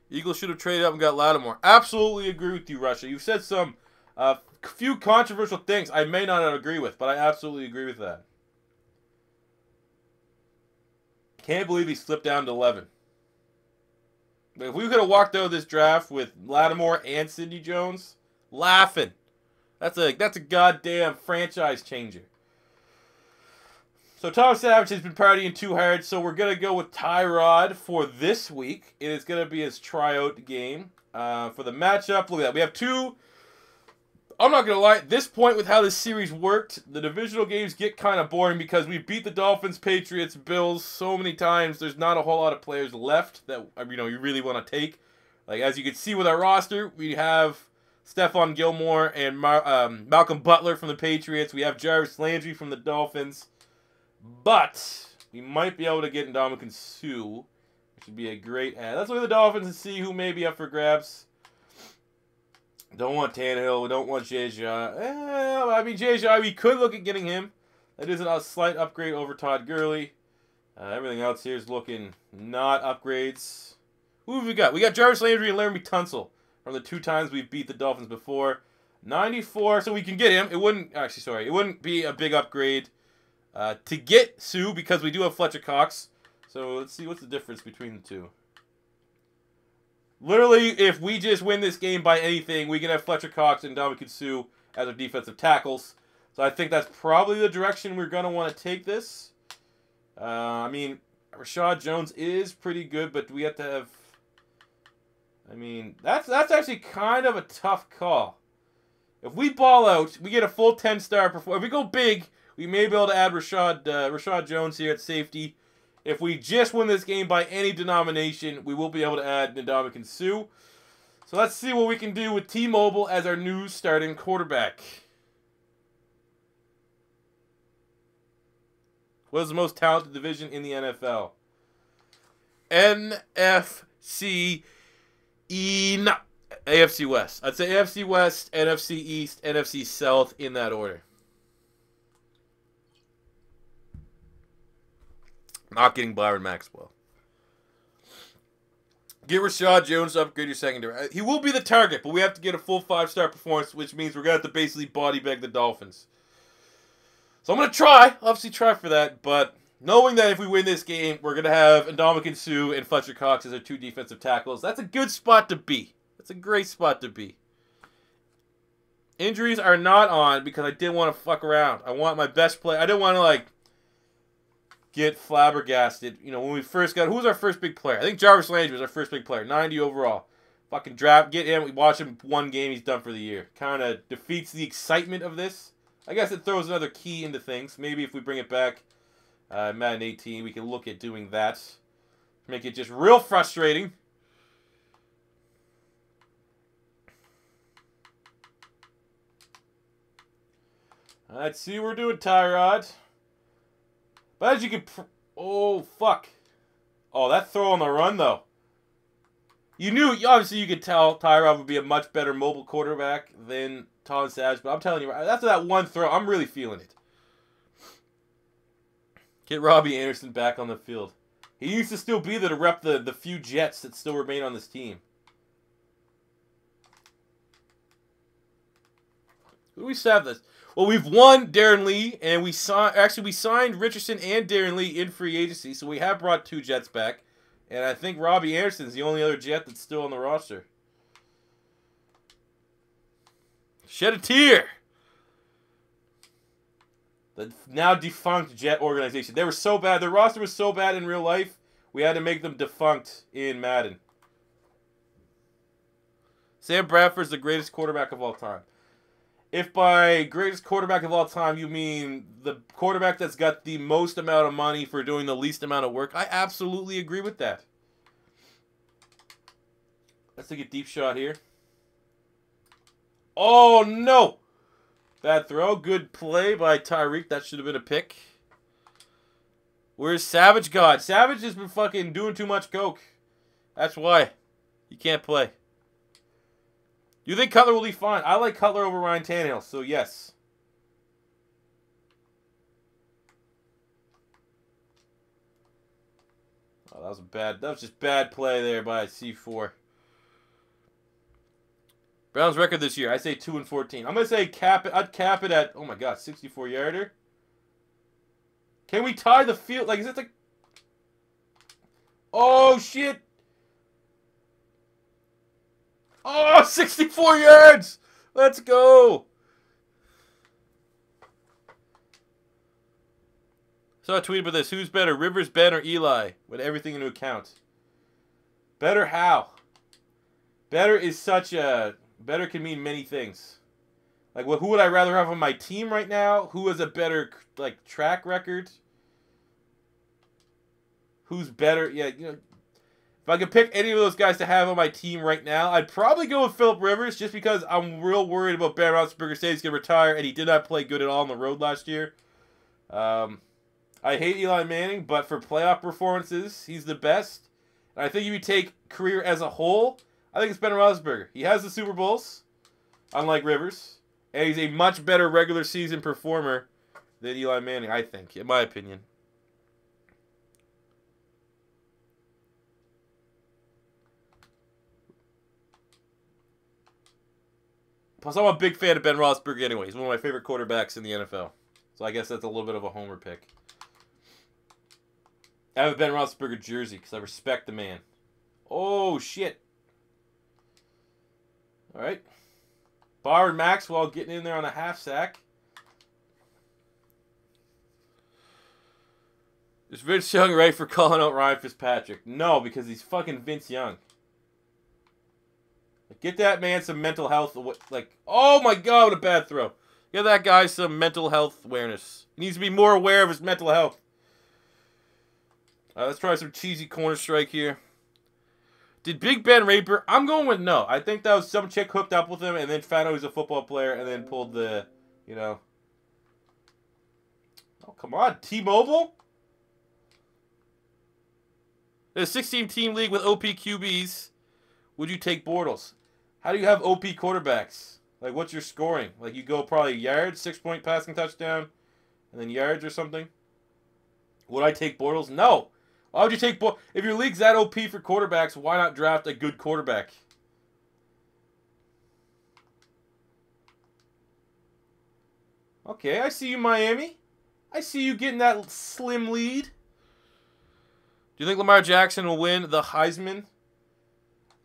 Eagles should have traded up and got Lattimore. Absolutely agree with you, Russia. You've said some few controversial things I may not agree with, but I absolutely agree with that. Can't believe he slipped down to 11. But if we could have walked out of this draft with Lattimore and Sidney Jones, laughing. That's a goddamn franchise changer. So Tom Savage has been partying too hard, so we're going to go with Tyrod for this week. It is going to be his tryout game. For the matchup, look at that. We have 2... I'm not going to lie, at this point with how this series worked, the divisional games get kind of boring because we beat the Dolphins, Patriots, Bills so many times. There's not a whole lot of players left that you really want to take. Like, as you can see with our roster, we have Stephon Gilmore and Malcolm Butler from the Patriots. We have Jarvis Landry from the Dolphins. But we might be able to get Ndamukong Suh, which would be a great add. Let's look at the Dolphins and see who may be up for grabs. Don't want Tannehill. We don't want JJ. I mean, JJ, we could look at getting him. That is a slight upgrade over Todd Gurley. Everything else here is looking not upgrades. Who have we got? We got Jarvis Landry and Laramie Tunsil from the 2 times we've beat the Dolphins before. 94, so we can get him. It wouldn't, actually, sorry, it wouldn't be a big upgrade to get Sue because we do have Fletcher Cox. So let's see what's the difference between the two. Literally, if we just win this game by anything, we can have Fletcher Cox and Ndamukong Suh as our defensive tackles. So I think that's probably the direction we're going to want to take this. I mean, Rashad Jones is pretty good, but we have to have... I mean, that's actually kind of a tough call. If we ball out, we get a full 10-star performance. If we go big, we may be able to add Rashad Jones here at safety. If we just win this game by any denomination, we will be able to add Ndamukong Suh. So let's see what we can do with T-Mobile as our new starting quarterback. What is the most talented division in the NFL? NFC no. AFC West. I'd say AFC West, NFC East, NFC South in that order. Not getting Byron Maxwell. Get Rashad Jones to upgrade your secondary. He will be the target, but we have to get a full 5-star performance, which means we're going to have to basically body bag the Dolphins. So I'm going to try, obviously try for that, but knowing that if we win this game, we're going to have Ndamukong Suh and Fletcher Cox as our 2 defensive tackles. That's a good spot to be. That's a great spot to be. Injuries are not on because I didn't want to fuck around. I want my best play. I didn't want to, like, get flabbergasted. You know, when we first got... Who was our first big player? I think Jarvis Landry was our first big player. 90 overall. Fucking draft. Get him. We watch him 1 game. He's done for the year. Kind of defeats the excitement of this. I guess it throws another key into things. Maybe if we bring it back, Madden 18, we can look at doing that. Make it just real frustrating. Let's see what we're doing, Tyrod. But as you can... Oh, fuck. Oh, that throw on the run, though. You knew... Obviously, you could tell Tyrod would be a much better mobile quarterback than Tom Savage. But I'm telling you, after that one throw, I'm really feeling it. Get Robbie Anderson back on the field. He used to still be there to rep the few Jets that still remain on this team. Who do we have this? Well, we've won Darren Lee, and we signed Richardson and Darren Lee in free agency, so we have brought 2 Jets back. And I think Robbie Anderson's the only other Jet that's still on the roster. Shed a tear. The now defunct Jet organization. They were so bad. Their roster was so bad in real life, we had to make them defunct in Madden. Sam Bradford's the greatest quarterback of all time. If by greatest quarterback of all time you mean the quarterback that's got the most amount of money for doing the least amount of work, I absolutely agree with that. Let's take a deep shot here. Oh, no! Bad throw. Good play by Tyreek. That should have been a pick. Where's Savage God? Savage has been fucking doing too much coke. That's why. He can't play. You think Cutler will be fine? I like Cutler over Ryan Tannehill, so yes. Oh, that was just bad play there by C4. Browns record this year, I say 2-14. I'm gonna say cap it. I'd cap it at, oh my god, 64-yarder. Can we tie the field? Like, is it the... Oh shit! Oh, 64 yards! Let's go! Saw a tweet about this. Who's better, Rivers, Ben, or Eli? With everything into account. Better how? Better is such a... Better can mean many things. Like, well, who would I rather have on my team right now? Who has a better, like, track record? Who's better? Yeah, you know... If I could pick any of those guys to have on my team right now, I'd probably go with Phillip Rivers just because I'm real worried about Ben Roethlisberger saying he's going to retire, and he did not play good at all on the road last year. I hate Eli Manning, but for playoff performances, he's the best. And I think if you take career as a whole, I think it's Ben Roethlisberger. He has the Super Bowls, unlike Rivers, and he's a much better regular season performer than Eli Manning, I think, in my opinion. Plus, I'm a big fan of Ben Roethlisberger anyway. He's one of my favorite quarterbacks in the NFL. So I guess that's a little bit of a homer pick. I have a Ben Roethlisberger jersey because I respect the man. Oh, shit. All right. Byron Maxwell getting in there on a half sack. Is Vince Young right for calling out Ryan Fitzpatrick? No, because he's fucking Vince Young. Get that man some mental health. Like, oh my God, what a bad throw. Get that guy some mental health awareness. He needs to be more aware of his mental health. All right, let's try some cheesy corner strike here. Did Big Ben Raper? I'm going with no. I think that was some chick hooked up with him and then found out he was a football player and then pulled the, you know. Oh, come on. T-Mobile? In a 16-team league with OP QBs, would you take Bortles? How do you have OP quarterbacks? Like, what's your scoring? Like, you go probably yards, 6-point passing touchdown, and then yards or something? Would I take Bortles? No. Why would you take Bortles? If your league's that OP for quarterbacks, why not draft a good quarterback? Okay, I see you, Miami. I see you getting that slim lead. Do you think Lamar Jackson will win the Heisman?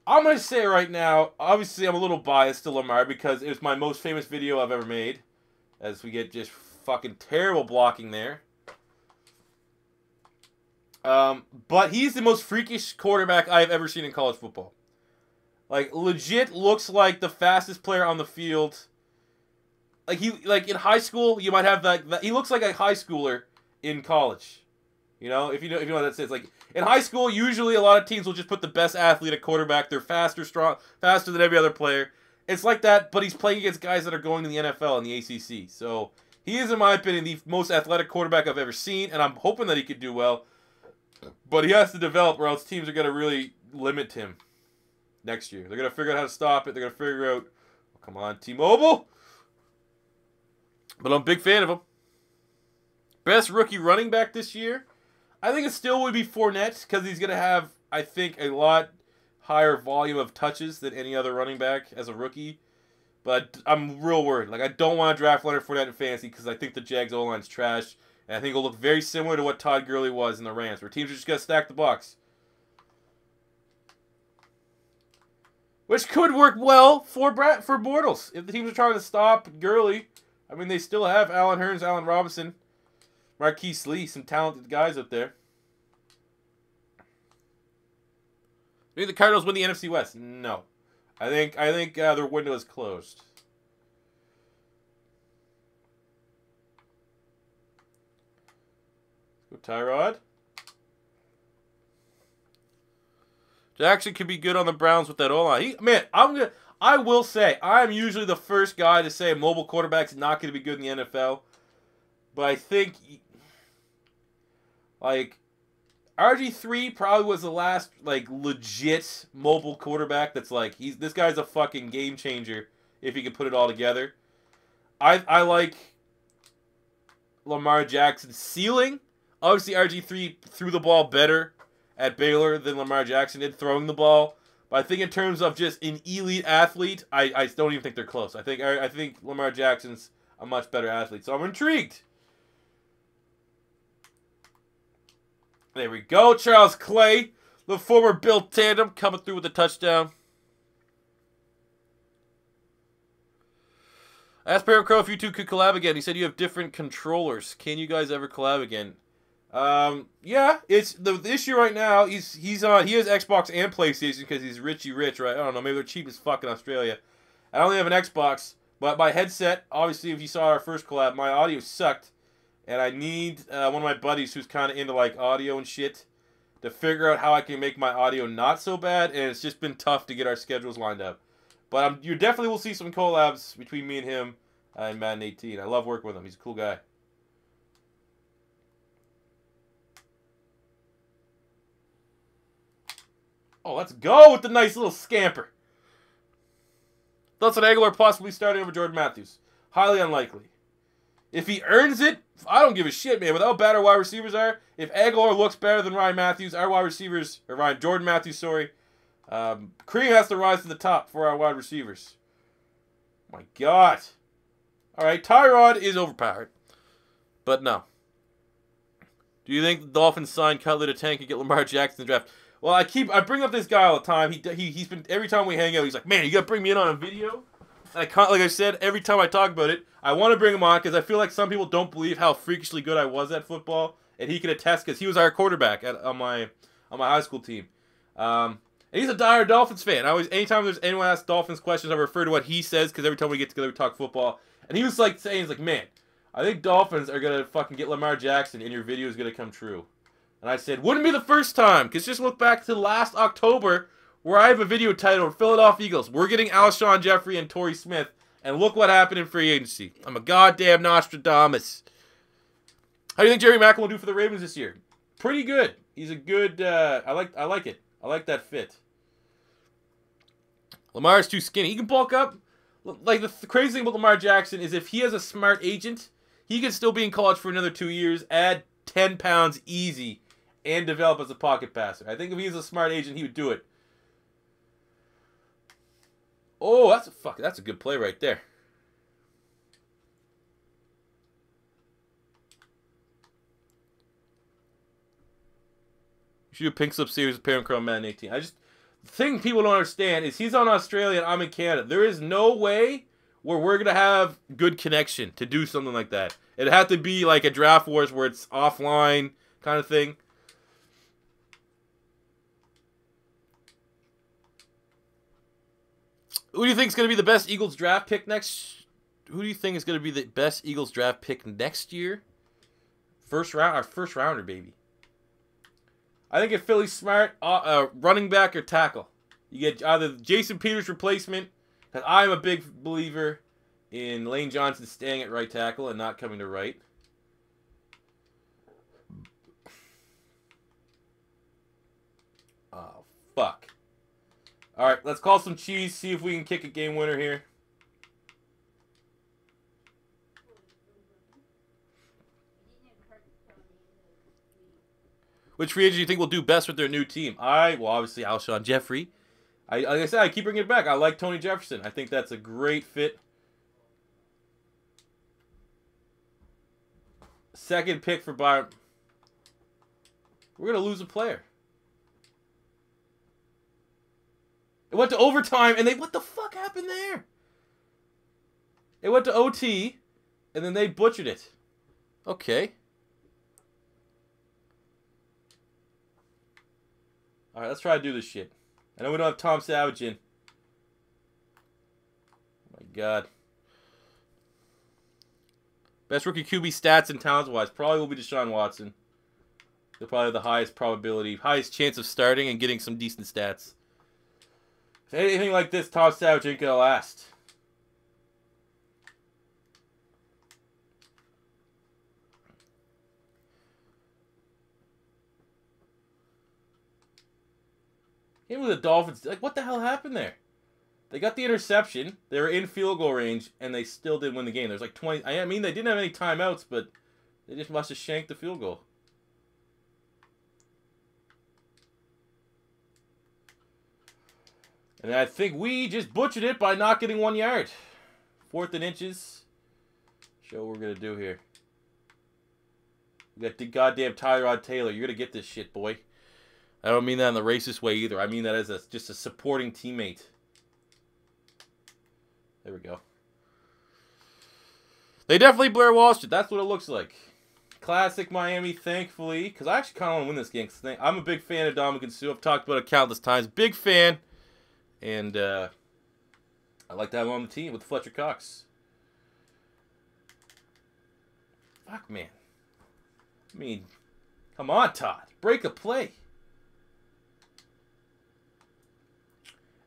I'm going to say right now, obviously I'm a little biased to Lamar because it was my most famous video I've ever made. As we get just fucking terrible blocking there. But he's the most freakish quarterback I've ever seen in college football. Like, legit looks like the fastest player on the field. Like, in high school, you might have that. He looks like a high schooler in college. You know, if you know what that says. Like, in high school, usually a lot of teams will just put the best athlete at quarterback. They're faster than every other player. It's like that, but he's playing against guys that are going to the NFL and the ACC. So, he is, in my opinion, the most athletic quarterback I've ever seen, and I'm hoping that he could do well. But he has to develop, or else teams are going to really limit him next year. They're going to figure out how to stop it. They're going to figure out, oh, come on, T-Mobile. But I'm a big fan of him. Best rookie running back this year? I think it still would be Fournette because he's going to have, I think, a lot higher volume of touches than any other running back as a rookie. But I'm real worried. Like, I don't want to draft Leonard Fournette in fantasy because I think the Jags O-line's trash. And I think it'll look very similar to what Todd Gurley was in the Rams, where teams are just going to stack the box. Which could work well for Bortles. If the teams are trying to stop Gurley, I mean, they still have Allen Hurns, Allen Robinson, Marquise Lee, some talented guys up there. Maybe the Cardinals win the NFC West. No. I think their window is closed. Let's go Tyrod. Jackson could be good on the Browns with that O-line. Man, I will say, I'm usually the first guy to say a mobile quarterback's not going to be good in the NFL. But I think, like, RG3 probably was the last, like, legit mobile quarterback that's like, this guy's a fucking game changer if he can put it all together. I like Lamar Jackson's ceiling. Obviously, RG3 threw the ball better at Baylor than Lamar Jackson did throwing the ball. But I think in terms of just an elite athlete, I don't even think they're close. I think Lamar Jackson's a much better athlete. So I'm intrigued. There we go. Charles Clay, the former Bill tandem, coming through with a touchdown. I asked Parent Crow if you two could collab again. He said you have different controllers. Can you guys ever collab again? Yeah, it's the issue right now. He has Xbox and PlayStation because he's Richie Rich, right? I don't know, maybe they're cheap as fuck in Australia. I only have an Xbox, but my headset, obviously, if you saw our first collab, my audio sucked, and I need one of my buddies who's kind of into like audio and shit to figure out how I can make my audio not so bad, and it's just been tough to get our schedules lined up. But you definitely will see some collabs between me and him in Madden 18. I love working with him. He's a cool guy. Oh, let's go with the nice little scamper. Thoughts on Aguilar possibly starting over Jordan Matthews? Highly unlikely. If he earns it, I don't give a shit, man. With how bad our wide receivers are, if Aguilar looks better than Ryan Matthews, our wide receivers, or Jordan Matthews, sorry, Kareem has to rise to the top for our wide receivers. My God. All right, Tyrod is overpowered. But no. Do you think the Dolphins sign Cutler to tank and get Lamar Jackson in the draft? Well, I bring up this guy all the time. He's been, every time we hang out, he's like, man, you got to bring me in on a video. And I can't, like I said, every time I talk about it, I want to bring him on because I feel like some people don't believe how freakishly good I was at football, and he can attest because he was our quarterback on my high school team. And he's a dire Dolphins fan. Anytime there's anyone asks Dolphins questions, I refer to what he says because every time we get together, we talk football. And he was like saying, he's like, man, I think Dolphins are gonna fucking get Lamar Jackson, and your video is gonna come true. And I said, wouldn't be the first time, because just look back to last October, where I have a video titled Philadelphia Eagles. We're getting Alshon Jeffrey and Torrey Smith, and look what happened in free agency. I'm a goddamn Nostradamus. How do you think Jerry Maclin will do for the Ravens this year? Pretty good. He's a good. I like it. I like that fit. Lamar's too skinny. He can bulk up. Like the crazy thing about Lamar Jackson is if he has a smart agent, he can still be in college for another 2 years, add 10 pounds easy, and develop as a pocket passer. I think if he was a smart agent, he would do it. Oh, that's a good play right there. You should do a pink slip series with Parent Crow Madden 18. The thing people don't understand is he's on Australia and I'm in Canada. There is no way where we're going to have good connection to do something like that. It'd have to be like a Draft Wars where it's offline kind of thing. Who do you think is going to be the best Eagles draft pick next? Who do you think is going to be the best Eagles draft pick next year? First rounder, baby. I think if Philly's smart, running back or tackle. You get either Jason Peters' replacement, because I'm a big believer in Lane Johnson staying at right tackle and not coming to right. Oh, fuck. All right, let's call some cheese, see if we can kick a game winner here. Which free agent do you think will do best with their new team? Well, obviously Alshon Jeffrey. Like I said, I keep bringing it back. I like Tony Jefferson. I think that's a great fit. Second pick for Byron. We're going to lose a player. It went to overtime, and what the fuck happened there? It went to OT, and then they butchered it. Okay. All right, let's try to do this shit. I know we don't have Tom Savage in. Oh my God. Best rookie QB stats and talents-wise probably will be Deshaun Watson. They're probably the highest probability, highest chance of starting and getting some decent stats. If anything like this, Tom Savage ain't gonna last. Even with the Dolphins, like, what the hell happened there? They got the interception. They were in field goal range, and they still didn't win the game. There's like 20. I mean, they didn't have any timeouts, but they just must have shanked the field goal. And I think we just butchered it by not getting 1 yard. 4th and inches. Show what we're going to do here. We got the goddamn Tyrod Taylor. You're going to get this shit, boy. I don't mean that in the racist way either. I mean that as just a supporting teammate. There we go. They definitely Blair Walsh it. That's what it looks like. Classic Miami, thankfully. Because I actually kind of want to win this game. Cause I'm a big fan of Dominican Sue. I've talked about it countless times. Big fan. And I like to have him on the team with Fletcher Cox. Fuck, man. I mean, come on, Todd. Break a play.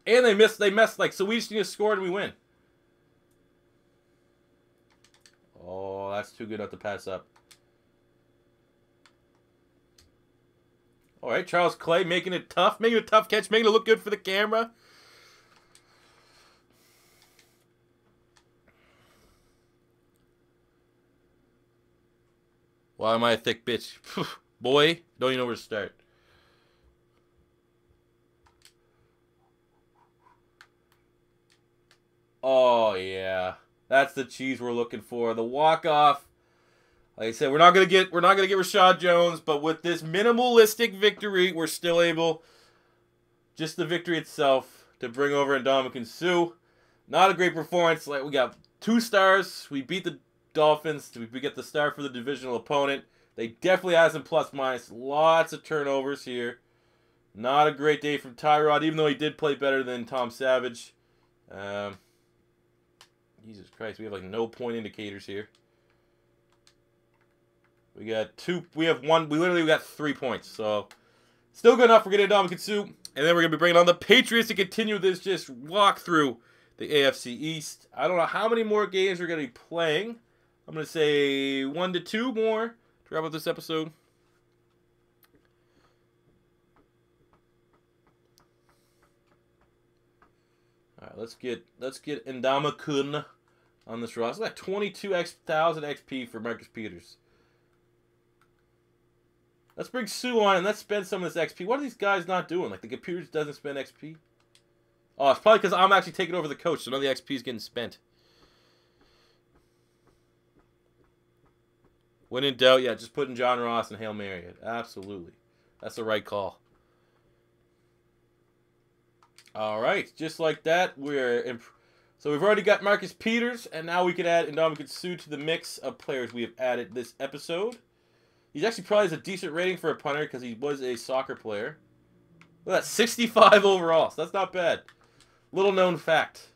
And they missed, like, so we just need to score and we win. Oh, that's too good not to pass up. All right, Charles Clay making it tough, making a tough catch, making it look good for the camera. Why am I a thick bitch? Boy, don't you know where to start. Oh, yeah. That's the cheese we're looking for. The walk-off. Like I said, we're not gonna get Rashad Jones, but with this minimalistic victory, we're still able, just the victory itself, to bring over Ndamukong Suh. Not a great performance. Like, we got 2 stars. We beat the Dolphins. We get the star for the divisional opponent. They definitely had some plus minus. Lots of turnovers here. Not a great day from Tyrod, even though he did play better than Tom Savage. Jesus Christ, we have like no point indicators here. We got 2. We have 1. We literally got 3 points. So still good enough for getting Ndamukong Suh. And then we're gonna be bringing on the Patriots to continue this just walk through the AFC East. I don't know how many more games we're gonna be playing. I'm gonna say 1 to 2 more to wrap up this episode. All right, let's get Ndamukong on this roster. That's 22,000 XP for Marcus Peters. Let's bring Sue on and let's spend some of this XP. What are these guys not doing? Like, the computer just doesn't spend XP? Oh, it's probably because I'm actually taking over the coach, so none of the XP is getting spent. When in doubt, yeah, just put in John Ross and Hail Mary. Absolutely. That's the right call. All right, just like that, so we've already got Marcus Peters, and now we can add Ndamukong Suh to the mix of players we have added this episode. He's actually probably has a decent rating for a punter because he was a soccer player. Look at that, 65 overall, so that's not bad. Little known fact.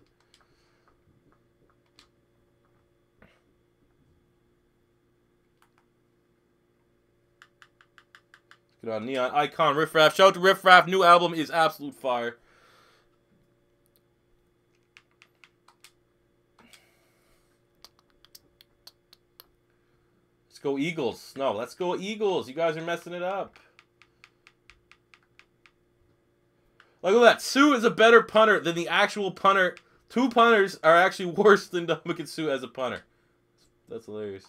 Get on Neon Icon Riff Raff. Shout out to Riff Raff. New album is absolute fire. Let's go Eagles. No, let's go Eagles. You guys are messing it up. Look at that. Sue is a better punter than the actual punter. 2 punters are actually worse than Ndamukong Suh as a punter. That's hilarious.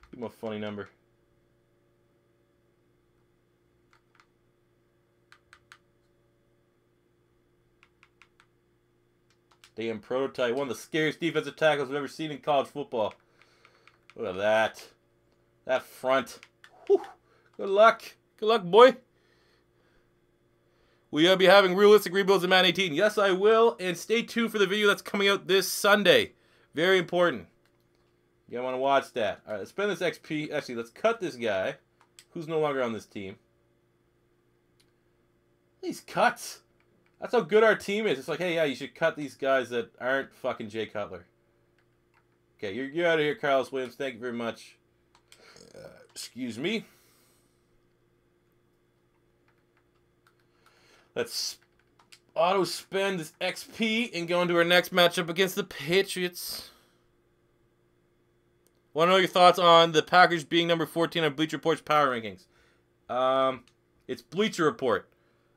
Give him a funny number. Damn prototype. One of the scariest defensive tackles I've ever seen in college football. Look at that. That front. Whew. Good luck. Good luck, boy. Will you be having realistic rebuilds in Madden 18? Yes, I will. And stay tuned for the video that's coming out this Sunday. Very important. You want to watch that. All right, let's spend this XP. Actually, let's cut this guy who's no longer on this team. These cuts. That's how good our team is. It's like, hey, yeah, you should cut these guys that aren't fucking Jay Cutler. Okay, you're out of here, Carlos Williams. Thank you very much. Excuse me. Let's auto-spend this XP and go into our next matchup against the Patriots. Want to know your thoughts on the Packers being number 14 on Bleacher Report's power rankings? It's Bleacher Report.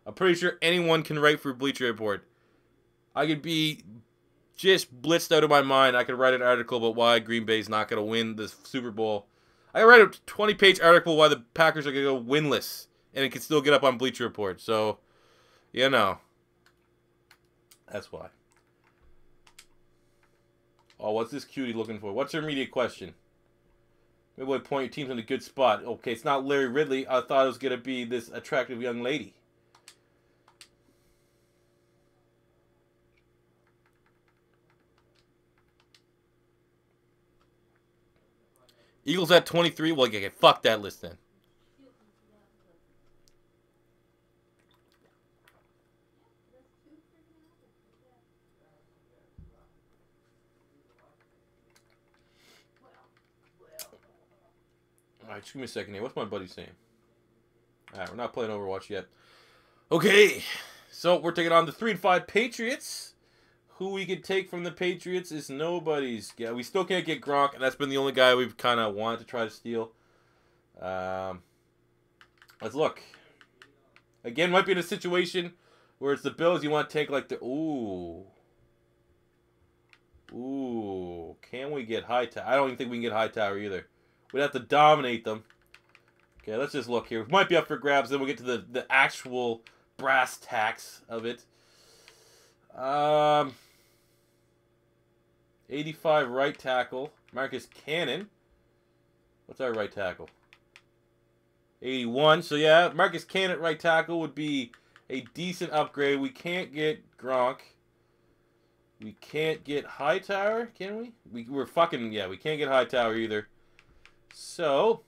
I'm pretty sure anyone can write for Bleacher Report. I could be just blitzed out of my mind. I could write an article about why Green Bay's not going to win the Super Bowl. I could write a 20-page article why the Packers are going to go winless, and it could still get up on Bleacher Report. So, you know, that's why. Oh, what's this cutie looking for? What's her immediate question? Maybe we'll point your teams in a good spot. Okay, it's not Larry Ridley. I thought it was going to be this attractive young lady. Eagles at 23. Well, okay, fuck that list then. Alright, just give me a second here. What's my buddy saying? Alright, we're not playing Overwatch yet. Okay, so we're taking on the 3-5 Patriots. Who we could take from the Patriots is nobody's. Yeah, we still can't get Gronk, and that's been the only guy we've kind of wanted to try to steal. Let's look. Again, might be in a situation where it's the Bills. You want to take like the... Ooh. Ooh. Can we get Hightower? I don't even think we can get Hightower either. We'd have to dominate them. Okay, let's just look here. We might be up for grabs. Then we'll get to the actual brass tacks of it. 85 right tackle. Marcus Cannon. What's our right tackle? 81. So yeah, Marcus Cannon at right tackle would be a decent upgrade. We can't get Gronk. We can't get Hightower, can we? We're fucking... Yeah, we can't get Hightower either. So...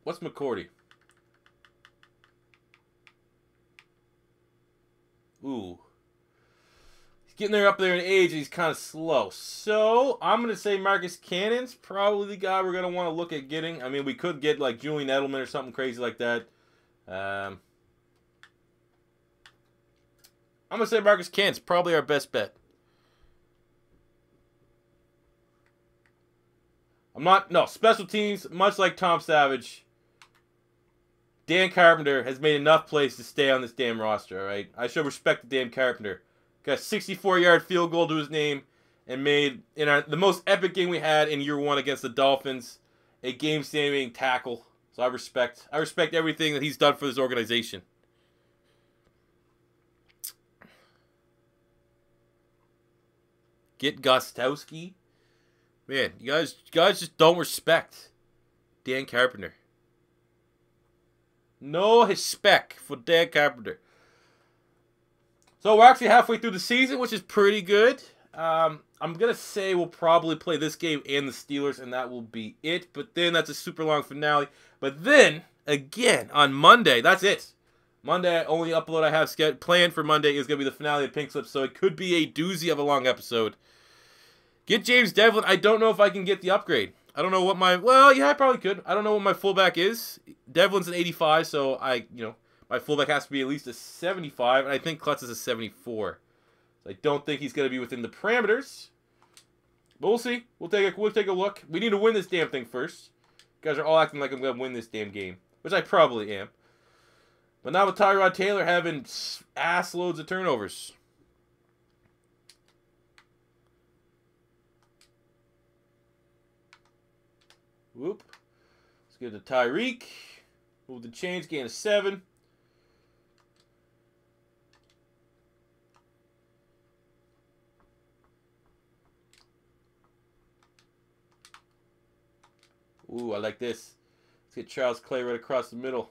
What's McCourty? Ooh. He's getting there up there in age and he's kind of slow. So, I'm going to say Marcus Cannon's probably the guy we're going to want to look at getting. I mean, we could get like Julian Edelman or something crazy like that. I'm going to say Marcus Cannon's probably our best bet. No, special teams, much like Tom Savage, Dan Carpenter has made enough plays to stay on this damn roster, alright? I show respect to Dan Carpenter. Got a 64-yard field goal to his name and made, in the most epic game we had in year 1 against the Dolphins, a game-saving tackle. So I respect everything that he's done for this organization. Get Gostowski. Man, you guys just don't respect Dan Carpenter. No respect for Dan Carpenter. So we're actually halfway through the season, which is pretty good. I'm going to say we'll probably play this game and the Steelers, and that will be it. But then that's a super long finale. But then, again, on Monday, that's it. Monday, only upload I have planned for Monday is going to be the finale of Pink Slip, so it could be a doozy of a long episode. Get James Devlin. I don't know if I can get the upgrade. I don't know what my... Well, yeah, I probably could. I don't know what my fullback is. Devlin's an 85, so my fullback has to be at least a 75, and I think Klutz is a 74. So I don't think he's going to be within the parameters. But we'll see. We'll take a look. We need to win this damn thing first. You guys are all acting like I'm going to win this damn game, which I probably am. But not with Tyrod Taylor having ass loads of turnovers. Whoop. Let's get to Tyreek. Move the chains, gain a 7. Ooh, I like this. Let's get Charles Clay right across the middle.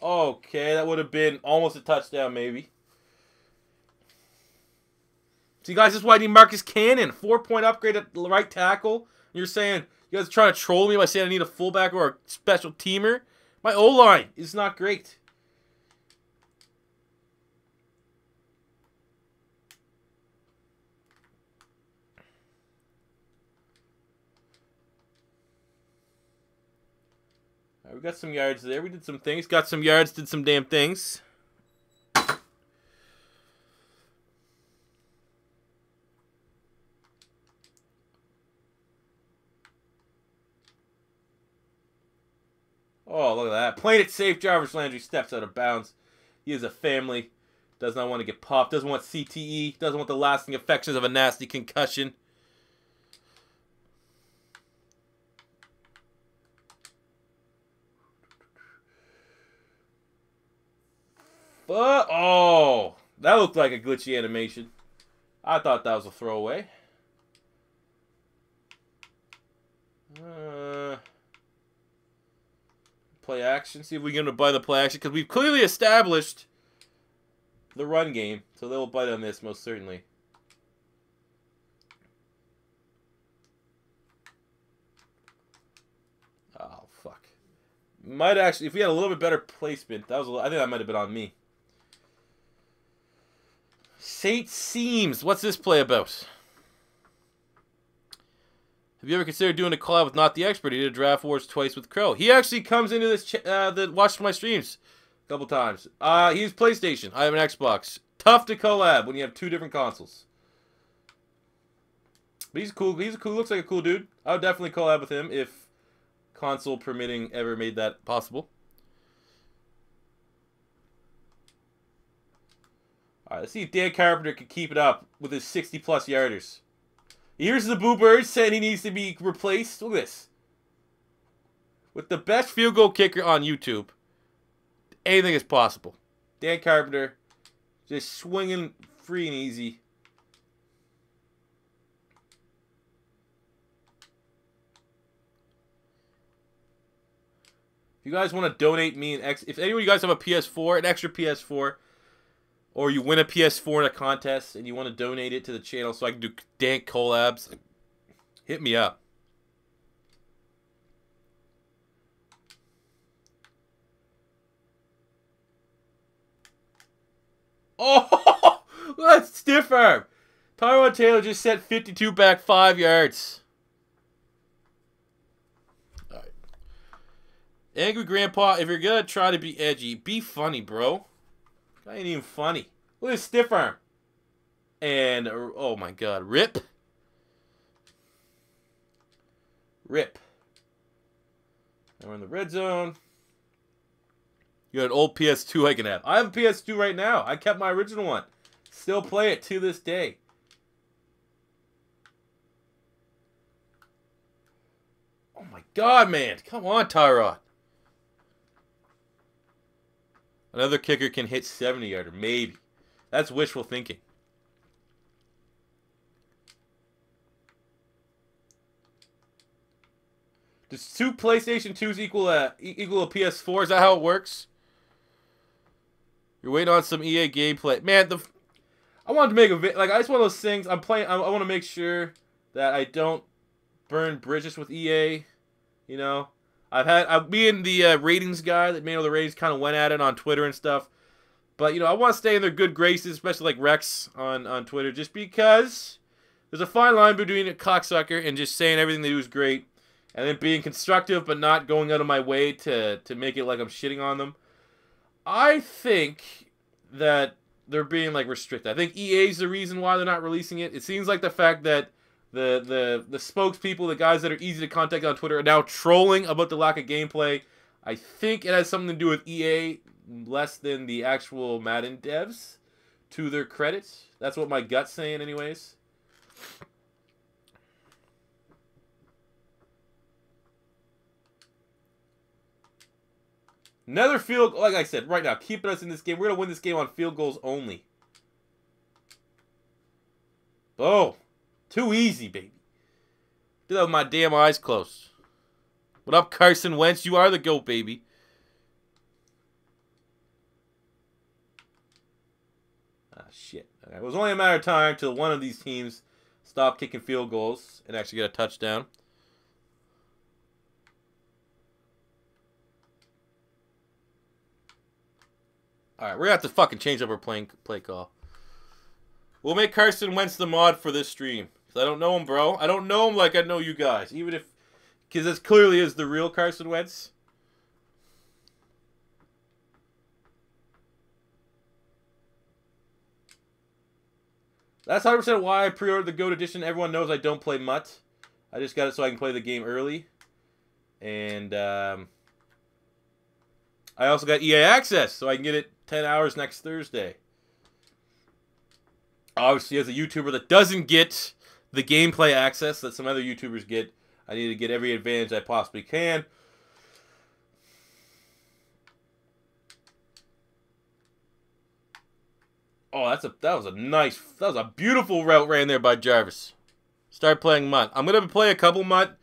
Okay, that would have been almost a touchdown, maybe. So, you guys, this is why I need Marcus Cannon. 4-point upgrade at the right tackle. You're saying... You guys are trying to troll me by saying I need a fullback or a special teamer? My O-line is not great. All right, we got some yards there. We did some things. Got some yards, did some damn things. Oh, look at that. Playing it safe. Jarvis Landry steps out of bounds. He has a family. Does not want to get popped. Doesn't want CTE. Doesn't want the lasting affections of a nasty concussion. But, oh, that looked like a glitchy animation. I thought that was a throwaway. Play action. See if we can buy the play action. Because we've clearly established the run game. So they'll bite on this most certainly. Oh, fuck. Might actually, if we had a little bit better placement, that was I think that might have been on me. Saint Seams. What's this play about? Have you ever considered doing a collab with Not the Expert? He did a Draft Wars twice with Crow. He actually comes into this that watched my streams a couple times. He's PlayStation. I have an Xbox. Tough to collab when you have 2 different consoles. But he's cool. Looks like a cool dude. I would definitely collab with him if console permitting ever made that possible. All right, let's see if Dan Carpenter can keep it up with his 60-plus yarders. Here's the Boo Bird saying he needs to be replaced. Look at this. With the best field goal kicker on YouTube, anything is possible. Dan Carpenter just swinging free and easy. If you guys want to donate me if any of you guys have a PS4, an extra PS4, or you win a PS4 in a contest and you want to donate it to the channel so I can do dank collabs, hit me up. Oh, that's stiff arm. Tyrod Taylor just set 52 back 5 yards. All right. Angry Grandpa, if you're going to try to be edgy, be funny, bro. That ain't even funny. Look at this stiff arm. And, oh my god, rip. Rip. And we're in the red zone. You got an old PS2 I can have. I have a PS2 right now. I kept my original one. Still play it to this day. Oh my god, man. Come on, Tyrod. Another kicker can hit 70-yarder, maybe. That's wishful thinking. Does 2 PlayStation 2s equal a PS4? Is that how it works? You're waiting on some EA gameplay. Man, I wanted to make a video. Like, it's one of those things. I'm playing. I want to make sure that I don't burn bridges with EA. You know? Me and the ratings guy that made all the ratings kind of went at it on Twitter and stuff. But, you know, I want to stay in their good graces, especially like Rex on Twitter, just because there's a fine line between a cocksucker and just saying everything they do is great, and then being constructive but not going out of my way to make it like I'm shitting on them. I think that they're being, like, restricted. I think EA's the reason why they're not releasing it. It seems like the fact that the spokespeople, the guys that are easy to contact on Twitter, are now trolling about the lack of gameplay. I think it has something to do with EA less than the actual Madden devs, to their credit. That's what my gut's saying anyways. Another field, like I said, right now, keeping us in this game. We're going to win this game on field goals only. Oh, too easy, baby. Did that with my damn eyes closed. What up, Carson Wentz? You are the GOAT, baby. Ah, shit. It was only a matter of time till one of these teams stopped kicking field goals and actually get a touchdown. Alright, we're going to have to fucking change up our play call. We'll make Carson Wentz the mod for this stream. Because I don't know him, bro. I don't know him like I know you guys. Even if... Because this clearly is the real Carson Wentz. That's 100% why I pre-ordered the GOAT Edition. Everyone knows I don't play MUT. I just got it so I can play the game early. And, I also got EA Access, so I can get it 10 hours next Thursday. Obviously, as a YouTuber that doesn't get the gameplay access that some other YouTubers get, I need to get every advantage I possibly can. Oh, that was a beautiful route ran there by Jarvis. Start playing MUT. I'm gonna play a couple MUT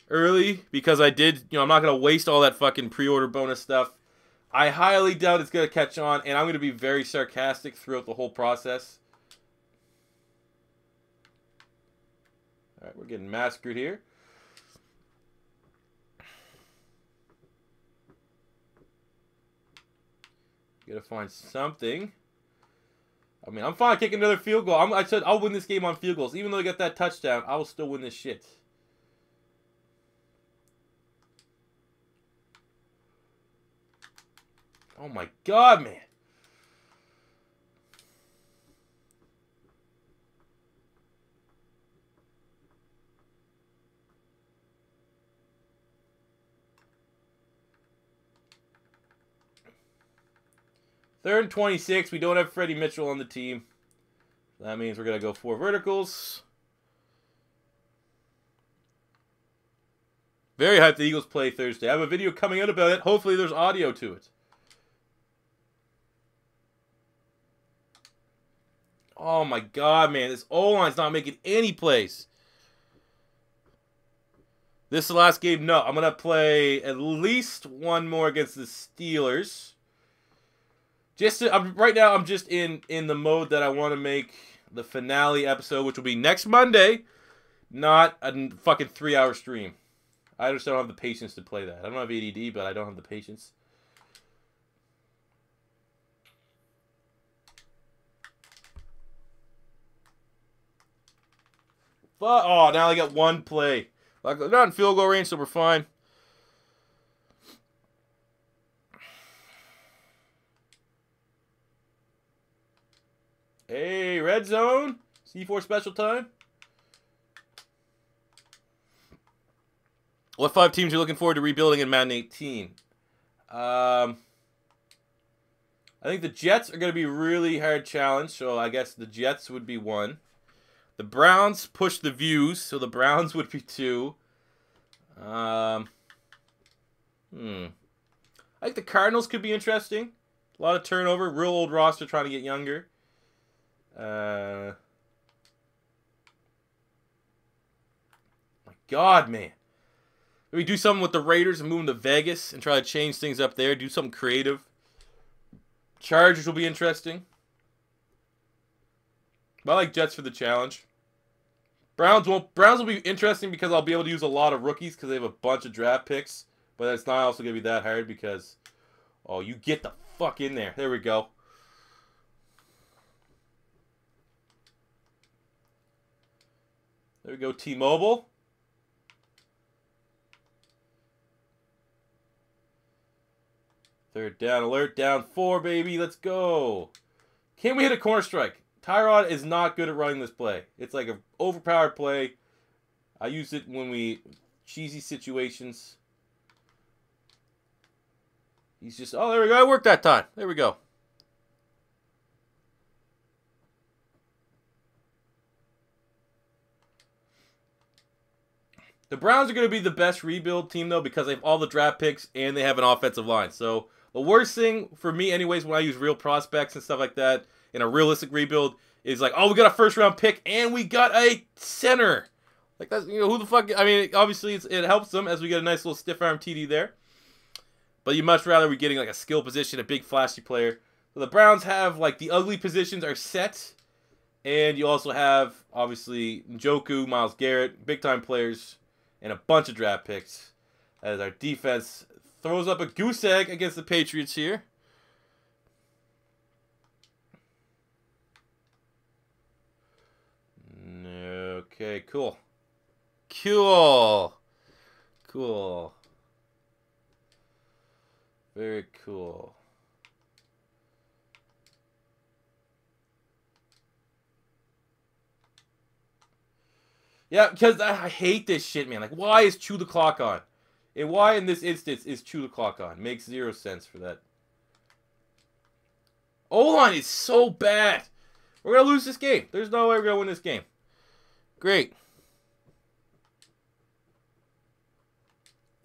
early because I'm not gonna waste all that fucking pre-order bonus stuff. I highly doubt it's gonna catch on, and I'm gonna be very sarcastic throughout the whole process. All right, we're getting massacred here. Gotta find something. I mean, I'm fine kicking another field goal. I said I'll win this game on field goals. Even though I got that touchdown, I will still win this shit. Oh my god, man. 3rd and 26. We don't have Freddie Mitchell on the team. That means we're going to go 4 verticals. Very hyped the Eagles play Thursday. I have a video coming out about it. Hopefully there's audio to it. Oh my god, man. This O-line's not making any plays. This is the last game? No. I'm going to play at least one more against the Steelers. Right now, I'm just in the mode that I want to make the finale episode, which will be next Monday, not a fucking 3-hour stream. I just don't have the patience to play that. I don't have ADD, but I don't have the patience. Oh, now I got one play. Like, they're not in field goal range, so we're fine. Hey, red zone. C4 special time. What 5 teams are you looking forward to rebuilding in Madden 18? I think the Jets are going to be a really hard challenge, so I guess the Jets would be 1. The Browns push the views, so the Browns would be 2. I think the Cardinals could be interesting. A lot of turnover, real old roster trying to get younger. My God, man. Maybe do something with the Raiders and move them to Vegas and try to change things up there. Do something creative. Chargers will be interesting. But I like Jets for the challenge. Browns will be interesting because I'll be able to use a lot of rookies because they have a bunch of draft picks. But it's not also going to be that hard because... Oh, you get the fuck in there. There we go. There we go, T-Mobile. Third down alert, down 4, baby. Let's go. Can we hit a corner strike? Tyrod is not good at running this play. It's like an overpowered play. I use it when we... Cheesy situations. He's just... Oh, there we go. I worked that time. There we go. The Browns are going to be the best rebuild team, though, because they have all the draft picks and they have an offensive line. So, the worst thing for me, anyways, when I use real prospects and stuff like that in a realistic rebuild is like, oh, we got a first-round pick and we got a center. Like, that's, you know, who the fuck... I mean, obviously, it helps them as we get a nice little stiff-arm TD there. But you'd much rather be getting, like, a skill position, a big, flashy player. So, the Browns have, like, the ugly positions are set. And you also have, obviously, Njoku, Myles Garrett, big-time players, and a bunch of draft picks as our defense throws up a goose egg against the Patriots here. Okay, cool. Cool. Cool. Very cool. Yeah, because I hate this shit, man. Like, why is chew the clock on? And why in this instance is chew the clock on? Makes 0 sense for that. O-line is so bad. We're going to lose this game. There's no way we're going to win this game. Great.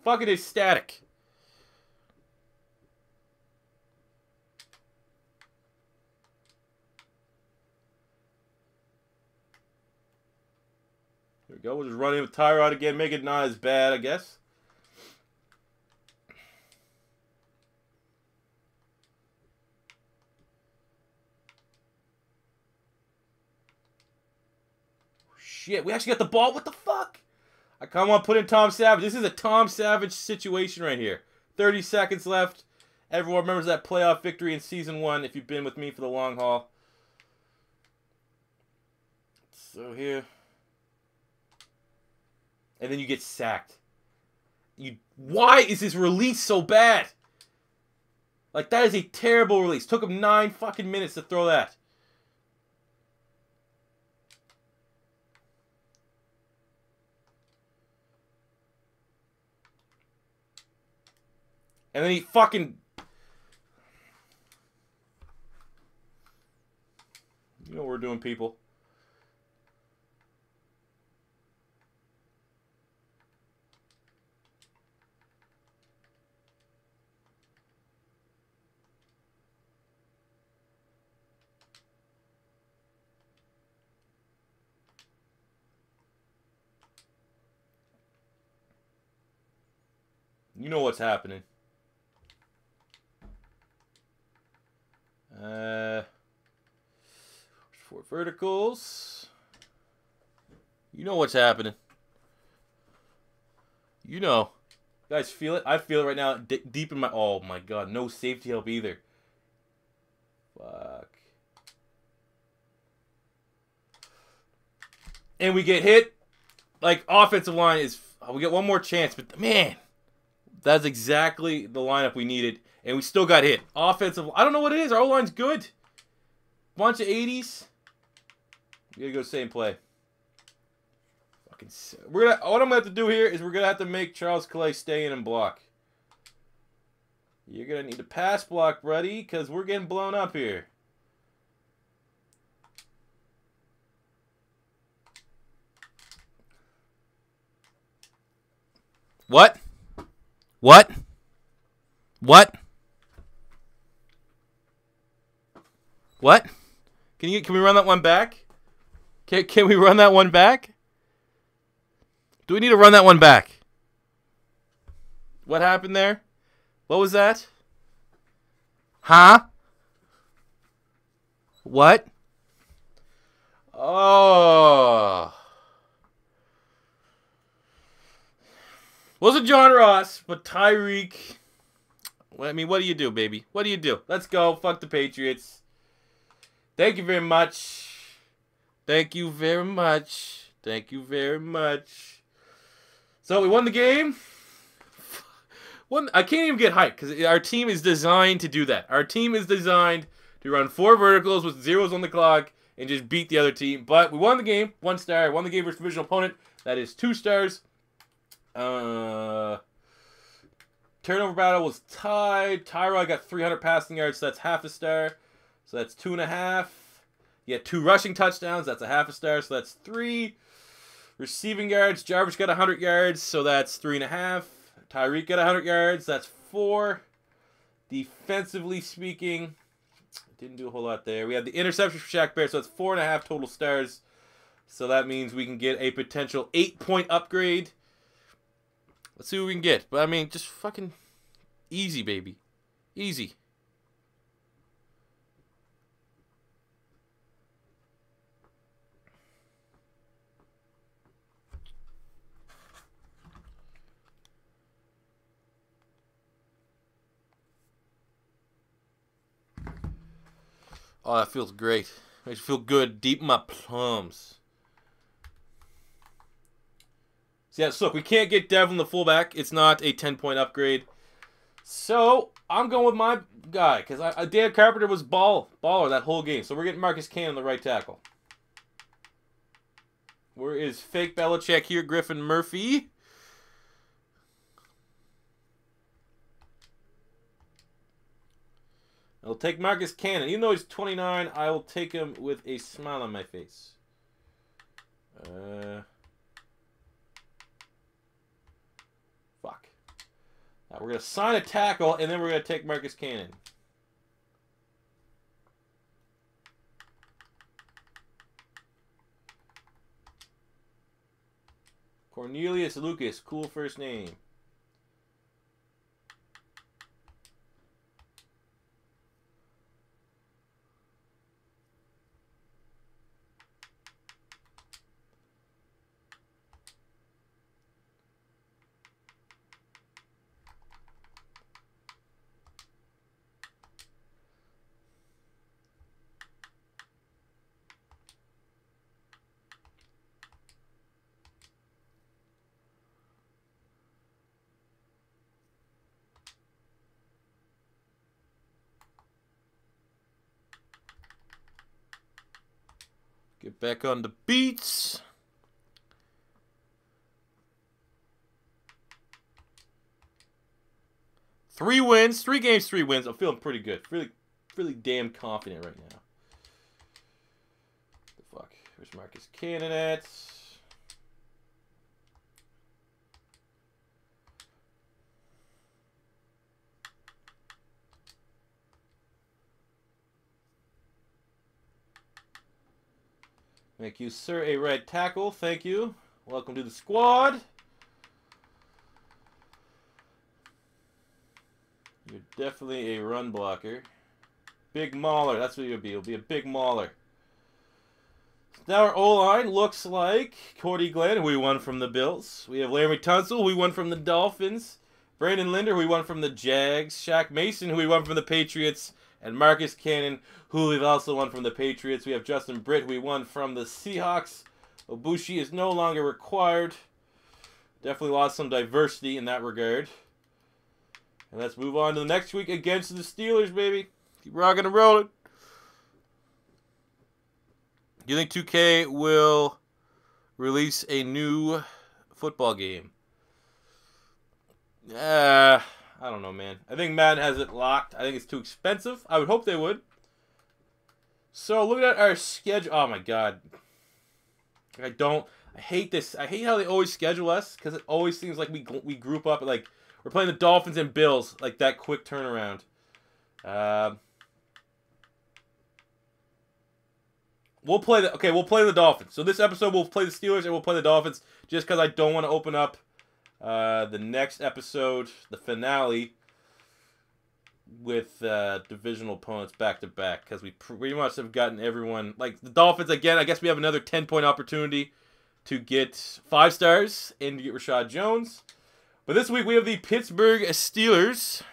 Fucking is static. There we go. We'll just run in with Tyrod again. Make it not as bad, I guess. Shit, we actually got the ball. What the fuck? I kind of want to put in Tom Savage. This is a Tom Savage situation right here. 30 seconds left. Everyone remembers that playoff victory in Season 1 if you've been with me for the long haul. So here. And then you get sacked. Why is his release so bad? Like, that is a terrible release. Took him 9 fucking minutes to throw that. And then he fucking... You know what we're doing, people. You know what's happening. 4 verticals. You know what's happening. You know. You guys feel it? I feel it right now deep in my... Oh my god, no safety help either. Fuck. And we get hit. Like, offensive line is... we get one more chance, but man... That's exactly the lineup we needed. And we still got hit. Offensive... I don't know what it is. Our O-line's good. Bunch of 80s. We gotta go same play. Fucking... What I'm gonna have to do here is we're gonna have to make Charles Clay stay in and block. You're gonna need a pass block, buddy, because we're getting blown up here. What? What? What? What? Can we run that one back? Can we run that one back? Do we need to run that one back? What happened there? What was that? Huh? What? Oh. Wasn't John Ross, but Tyreek. Well, I mean, what do you do, baby? What do you do? Let's go. Fuck the Patriots. Thank you very much. Thank you very much. Thank you very much. So we won the game. I can't even get hyped because our team is designed to do that. Our team is designed to run 4 verticals with zeros on the clock and just beat the other team. But we won the game. 1 star. Won the game versus divisional opponent. That is 2 stars. Turnover battle was tied. Tyrod got 300 passing yards, so that's half a star. So that's 2.5. You had 2 rushing touchdowns. That's a half a star, so that's 3. Receiving yards. Jarvis got 100 yards, so that's 3.5. Tyreek got 100 yards. That's 4. Defensively speaking, didn't do a whole lot there. We had the interception for Shaq Bear, so that's 4.5 total stars. So that means we can get a potential 8-point upgrade. Let's see what we can get. But, I mean, just fucking easy, baby. Easy. Oh, that feels great. Makes me feel good deep in my plums. So, yeah, so look, we can't get Devlin the fullback. It's not a 10-point upgrade. So, I'm going with my guy. Because Dan Carpenter was baller that whole game. So, we're getting Marcus Cannon the right tackle. Where is fake Belichick here? Griffin Murphy. I'll take Marcus Cannon. Even though he's 29, I will take him with a smile on my face. Fuck. Now we're going to sign a tackle, and then we're going to take Marcus Cannon. Cornelius Lucas. Cool first name. Get back on the beats. Three wins. 3 games, 3 wins. I'm feeling pretty good. Really damn confident right now. Where's Marcus Cannon at? Thank you, sir. A right tackle. Thank you. Welcome to the squad. You're definitely a run blocker. Big mauler. That's what you'll be. You'll be a big mauler. Now our O-line looks like Cordy Glenn, who we won from the Bills. We have Larry Tunsil, who we won from the Dolphins. Brandon Linder, who we won from the Jags. Shaq Mason, who we won from the Patriots. And Marcus Cannon, who we've also won from the Patriots. We have Justin Britt, who we won from the Seahawks. Obushi is no longer required. Definitely lost some diversity in that regard. And let's move on to the next week against the Steelers, baby. Keep rocking and rolling. Do you think 2K will release a new football game? I don't know, man. I think Madden has it locked. I think it's too expensive. I would hope they would. So, looking at our schedule. Oh, my God. I hate this. I hate how they always schedule us. Because it always seems like we group up. Like, we're playing the Dolphins and Bills. Like, that quick turnaround. We'll play the Dolphins. So, this episode, we'll play the Steelers and we'll play the Dolphins. Just because I don't want to open up the next episode, the finale, with divisional opponents back-to-back, because we pretty much have gotten everyone. Like, the Dolphins, again, I guess we have another 10-point opportunity to get 5 stars and to get Rashad Jones. But this week we have the Pittsburgh Steelers.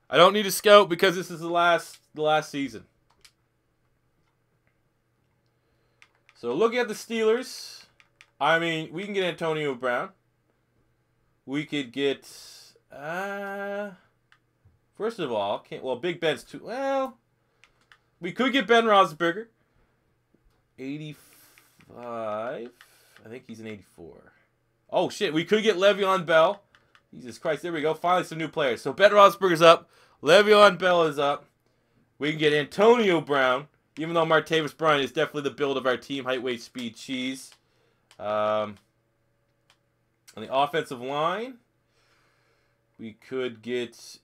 I don't need to scout because this is the last season. So looking at the Steelers, I mean, we can get Antonio Brown. We could get, first of all, Big Ben's too, well, we could get Ben Roethlisberger. 85, I think he's an 84. Oh, shit, we could get Le'Veon Bell. Jesus Christ, there we go. Finally, some new players. So Ben Roethlisberger's up. Le'Veon Bell is up. We can get Antonio Brown, even though Martavis Bryant is definitely the build of our team. Height, weight, speed, cheese. On the offensive line, we could get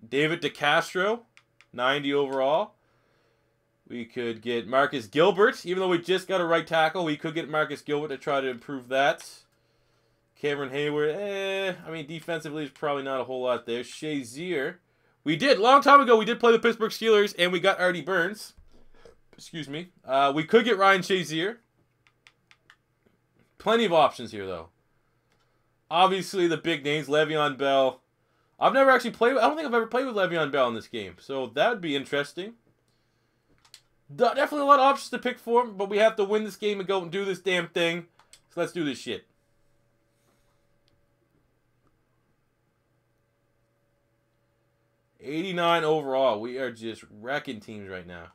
David DeCastro, 90 overall. We could get Marcus Gilbert. Even though we just got a right tackle, we could get Marcus Gilbert to try to improve that. Cameron Hayward, I mean, defensively, there's probably not a whole lot there. Shazier. Long time ago, we did play the Pittsburgh Steelers, and we got Artie Burns. Excuse me. We could get Ryan Shazier. Plenty of options here, though. Obviously, the big names, Le'Veon Bell. I've never actually played. I don't think I've ever played with Le'Veon Bell in this game, so that would be interesting. Definitely a lot of options to pick for, but we have to win this game and go and do this damn thing. So let's do this shit. '89 overall. We are just wrecking teams right now.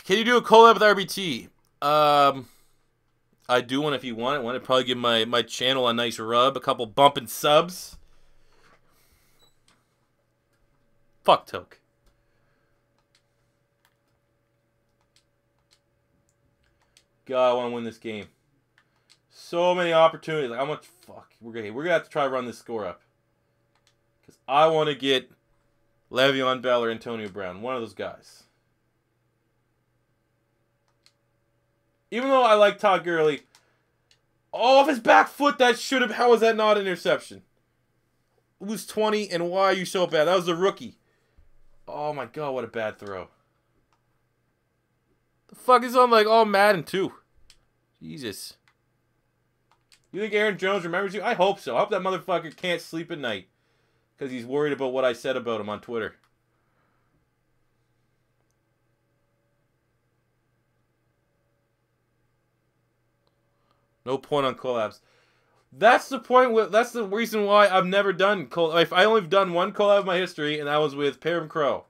Can you do a collab with RBT? I do one if you want it. Want to probably give my channel a nice rub, a couple bumping subs. Fuck Toke. God, I want to win this game. So many opportunities. Like, how much? Fuck. We're gonna have to try to run this score up. Because I want to get Le'Veon Bell or Antonio Brown. One of those guys. Even though I like Todd Gurley. Oh, off his back foot, that should have... How was that not an interception? It was 20, and why are you so bad? That was a rookie. Oh my god, what a bad throw. The fuck is on, like, all Madden, too? Jesus. You think Aaron Jones remembers you? I hope so. I hope that motherfucker can't sleep at night because he's worried about what I said about him on Twitter. No point on collabs. That's the point. That's the reason why I've never done collab. I only have done one collab in my history, and that was with Pear and Crow.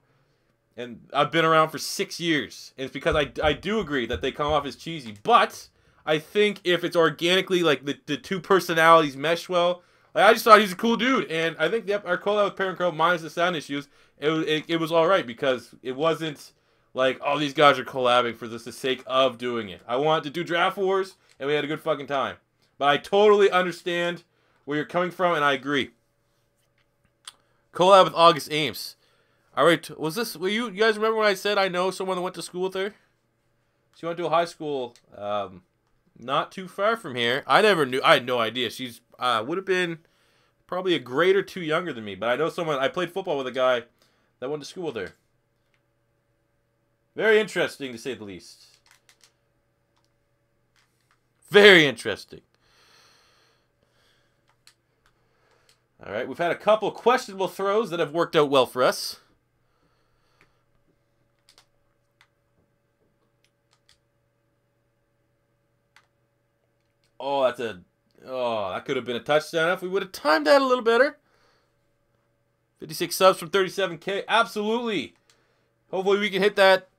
And I've been around for 6 years. And it's because I do agree that they come off as cheesy. But I think if it's organically, like, the two personalities mesh well, like, I just thought he's a cool dude. And I think our collab with Pear and Crow, minus the sound issues, it was alright because it wasn't like, oh, these guys are collabing for just the sake of doing it. I wanted to do Draft Wars, and we had a good fucking time. But I totally understand where you're coming from, and I agree. Collab with August Ames. Alright, was this... You guys remember when I said I know someone that went to school with her? She went to a high school not too far from here. I never knew... I had no idea. She's would have been probably a grade or two younger than me. But I know someone... I played football with a guy that went to school with her. Very interesting, to say the least. Very interesting. Alright, we've had a couple questionable throws that have worked out well for us. Oh, that's a... Oh, that could have been a touchdown if we would have timed that a little better. 56 subs from 37K. Absolutely. Hopefully we can hit that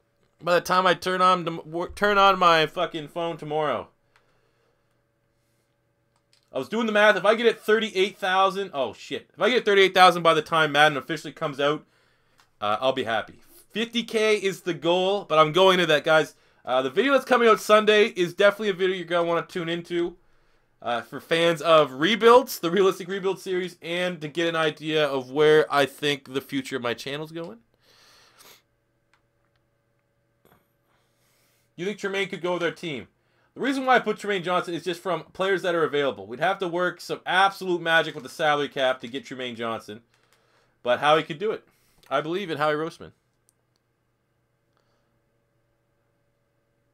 by the time I turn on my fucking phone tomorrow. I was doing the math. If I get it 38,000... Oh, shit. If I get 38,000 by the time Madden officially comes out, I'll be happy. 50K is the goal, but I'm going to that, guys. The video that's coming out Sunday is definitely a video you're going to want to tune into for fans of rebuilds, the Realistic Rebuild series, and to get an idea of where I think the future of my channel's going. You think Tremaine could go with our team? The reason why I put Tremaine Johnson is just from players that are available. We'd have to work some absolute magic with the salary cap to get Tremaine Johnson. But Howie could do it. I believe in Howie Roseman.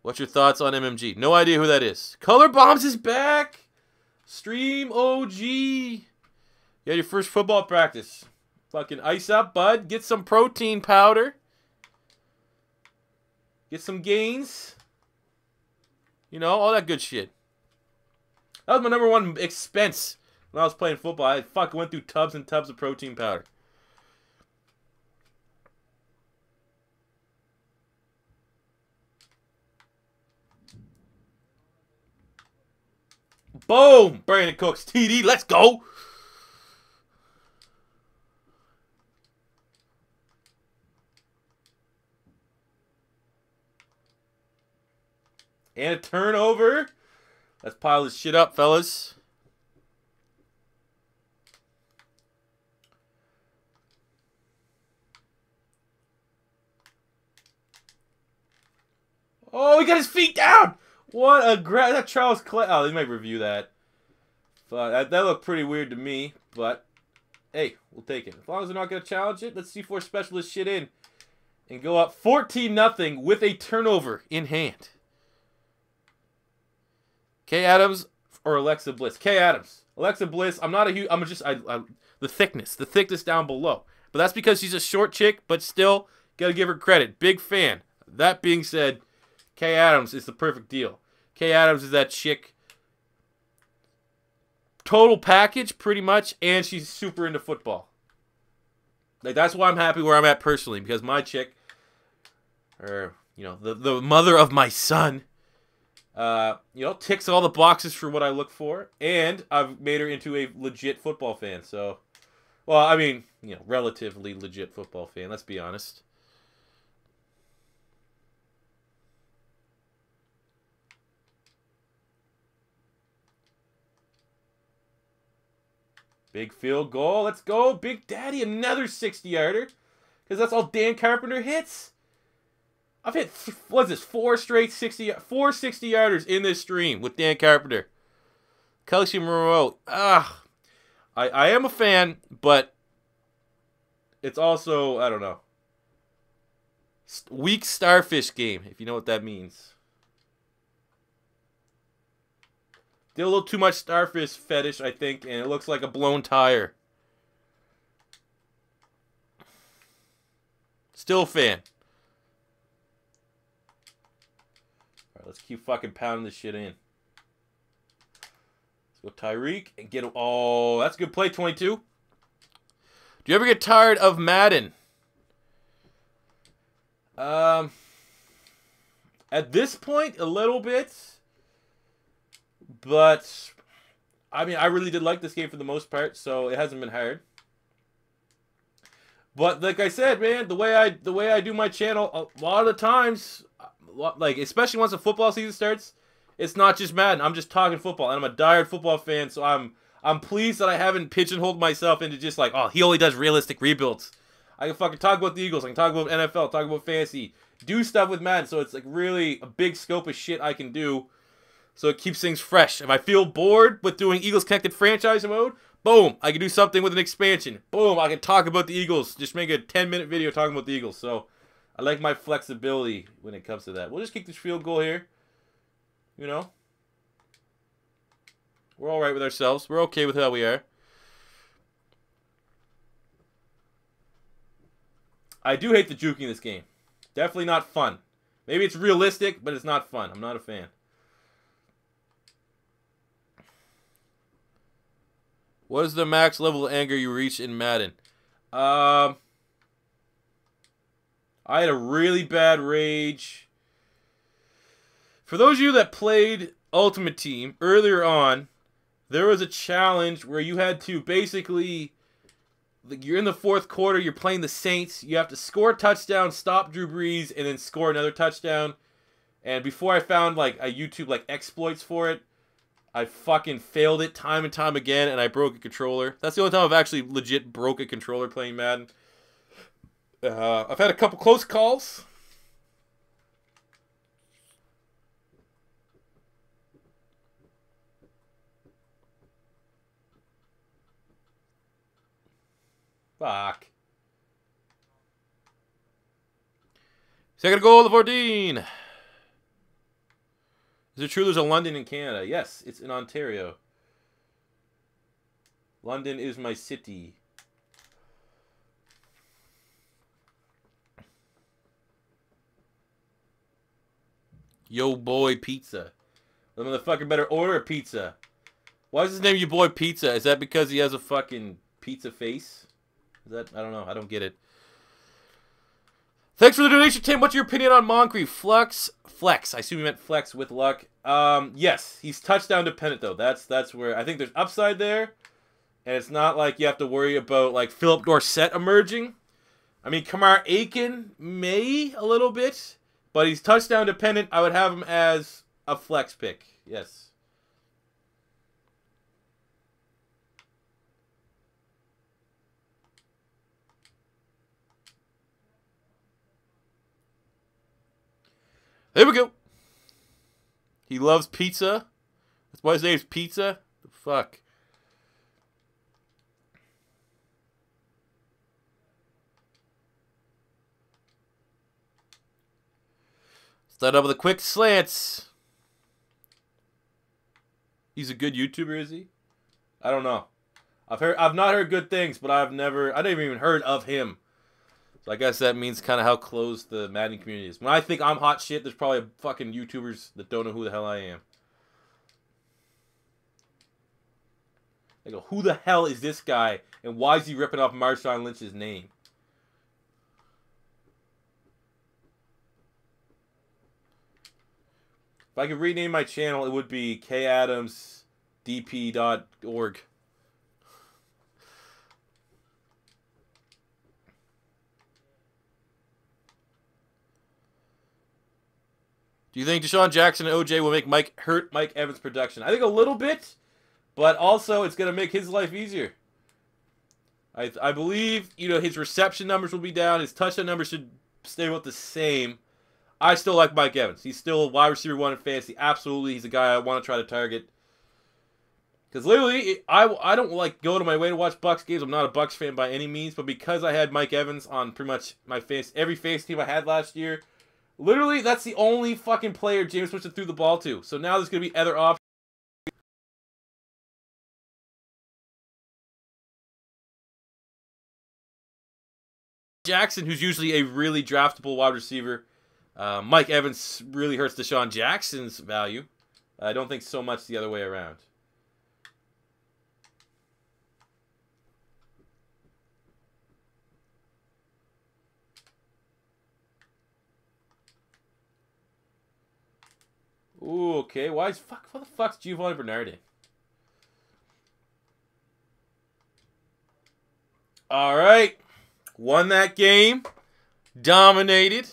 What's your thoughts on MMG? No idea who that is. Color Bombs is back! Stream OG. You had your first football practice. Fucking ice up, bud. Get some protein powder. Get some gains. You know, all that good shit. That was my #1 expense when I was playing football. I fucking went through tubs and tubs of protein powder. Boom! Brandon Cooks, TD, let's go! And a turnover. Let's pile this shit up, fellas. Oh, he got his feet down! What a that Charles Clay. Oh, they might review that. But that looked pretty weird to me. But hey, we'll take it. As long as they're not going to challenge it, let's C4 special this shit in and go up 14-0 with a turnover in hand. Kay Adams or Alexa Bliss? Kay Adams. Alexa Bliss. I'm not a huge. The thickness down below. But that's because she's a short chick. But still, gotta give her credit. Big fan. That being said, Kay Adams is the perfect deal. Kay Adams is that chick. Total package, pretty much, and she's super into football. Like, that's why I'm happy where I'm at personally, because my chick, or, you know, the mother of my son, you know, ticks all the boxes for what I look for, and I've made her into a legit football fan, so, well, I mean, you know, relatively legit football fan, let's be honest. Big field goal. Let's go. Big Daddy. Another 60-yarder. Because that's all Dan Carpenter hits. I've hit, what's this, 4 60-yarders in this stream with Dan Carpenter. Kelsey Monroe. I am a fan, but it's also, I don't know, weak starfish game, if you know what that means. Did a little too much starfish fetish, I think, and it looks like a blown tire. Still a fan. Alright, let's keep fucking pounding this shit in. Let's go Tyreek and get him. Oh, that's a good play, 22. Do you ever get tired of Madden? At this point, a little bit. But, I mean, I really did like this game for the most part, so it hasn't been hard. But like I said, man, the way I do my channel, a lot of the times, like especially once the football season starts, it's not just Madden. I'm just talking football, and I'm a diehard football fan, so I'm pleased that I haven't pigeonholed myself into just like, oh, he only does realistic rebuilds. I can fucking talk about the Eagles, I can talk about NFL, talk about fantasy, do stuff with Madden, so it's like really a big scope of shit I can do. So it keeps things fresh. If I feel bored with doing Eagles Connected franchise mode, boom, I can do something with an expansion. Boom, I can talk about the Eagles. Just make a 10-minute video talking about the Eagles. So I like my flexibility when it comes to that. We'll just kick this field goal here. You know. We're all right with ourselves. We're okay with how we are. I do hate the juking in this game. Definitely not fun. Maybe it's realistic, but it's not fun. I'm not a fan. What is the max level of anger you reach in Madden? I had a really bad rage. For those of you that played Ultimate Team earlier on, there was a challenge where you had to basically, you're in the fourth quarter, you're playing the Saints, you have to score a touchdown, stop Drew Brees, and then score another touchdown. And before I found like a YouTube like exploits for it, I fucking failed it time and time again, and I broke a controller. That's the only time I've actually legit broke a controller playing Madden. I've had a couple close calls. Fuck. Second goal of 14. Is it true there's a London in Canada? Yes, it's in Ontario. London is my city. Yo boy pizza. The motherfucker better order a pizza. Why is his name Yo Boy Pizza? Is that because he has a fucking pizza face? Is that, I don't know. I don't get it. Thanks for the donation, Tim. What's your opinion on Moncrief? Flex. I assume you meant flex with luck. Yes, he's touchdown dependent though. That's where I think there's upside there, and it's not like you have to worry about like Philip Dorsett emerging. I mean, Kamar Aiken may a little bit, but he's touchdown dependent. I would have him as a flex pick. Yes. There we go. He loves pizza. That's why his name's Pizza. The fuck. Start up with a quick slants. He's a good YouTuber, is he? I don't know. I've not heard good things, but I never even heard of him. So I guess that means kind of how closed the Madden community is. When I think I'm hot shit, there's probably fucking YouTubers that don't know who the hell I am. They go, who the hell is this guy? And why is he ripping off Marshawn Lynch's name? If I could rename my channel, it would be kadamsdp.org. Do you think Deshaun Jackson and OJ will make hurt Mike Evans' production? I think a little bit, but also it's going to make his life easier. I believe, you know, his reception numbers will be down. His touchdown numbers should stay about the same. I still like Mike Evans. He's still wide receiver 1 in fantasy. Absolutely, he's a guy I want to try to target. Because literally, I don't like go to my way to watch Bucs games. I'm not a Bucs fan by any means, but because I had Mike Evans on pretty much my every fantasy team I had last year, literally, that's the only fucking player James Winston threw the ball to. So now there's going to be other options. Jackson, who's usually a really draftable wide receiver. Mike Evans really hurts Deshaun Jackson's value. I don't think so much the other way around. Ooh, okay. Why the fuck's Giovanni Bernard? All right. Won that game. Dominated.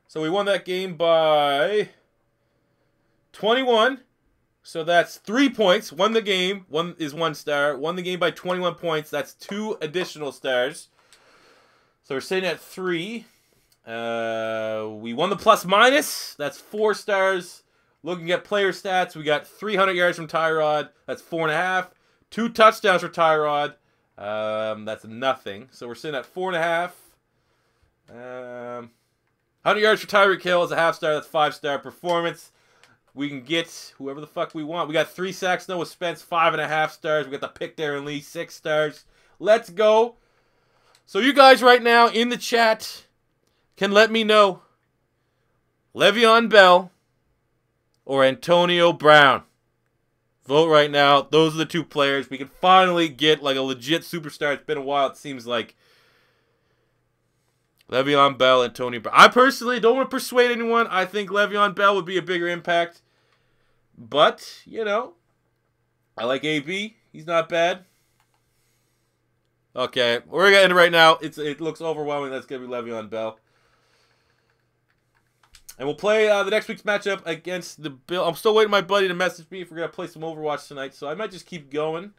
So we won that game by 21. So that's 3 points. Won the game. One is 1 star. Won the game by 21 points. That's 2 additional stars. So we're sitting at 3. We won the plus minus. That's 4 stars. Looking at player stats, we got 300 yards from Tyrod. That's 4.5. 2 touchdowns for Tyrod. That's nothing. So we're sitting at 4.5. 100 yards for Tyreek Hill is a half star. That's 5-star performance. We can get whoever the fuck we want. We got 3 sacks. Noah Spence, 5.5 stars. We got the pick there and Lee, 6 stars. Let's go. So you guys right now in the chat can let me know Le'Veon Bell or Antonio Brown. Vote right now. Those are the 2 players. We can finally get like a legit superstar. It's been a while, it seems like. Le'Veon Bell, Antonio Brown. I personally don't want to persuade anyone. I think Le'Veon Bell would be a bigger impact. But, you know, I like AB. He's not bad. Okay, we're going to end it right now. It looks overwhelming. That's going to be Le'Veon Bell. And we'll play the next week's matchup against the Bill. I'm still waiting for my buddy to message me if we're going to play some Overwatch tonight. So I might just keep going.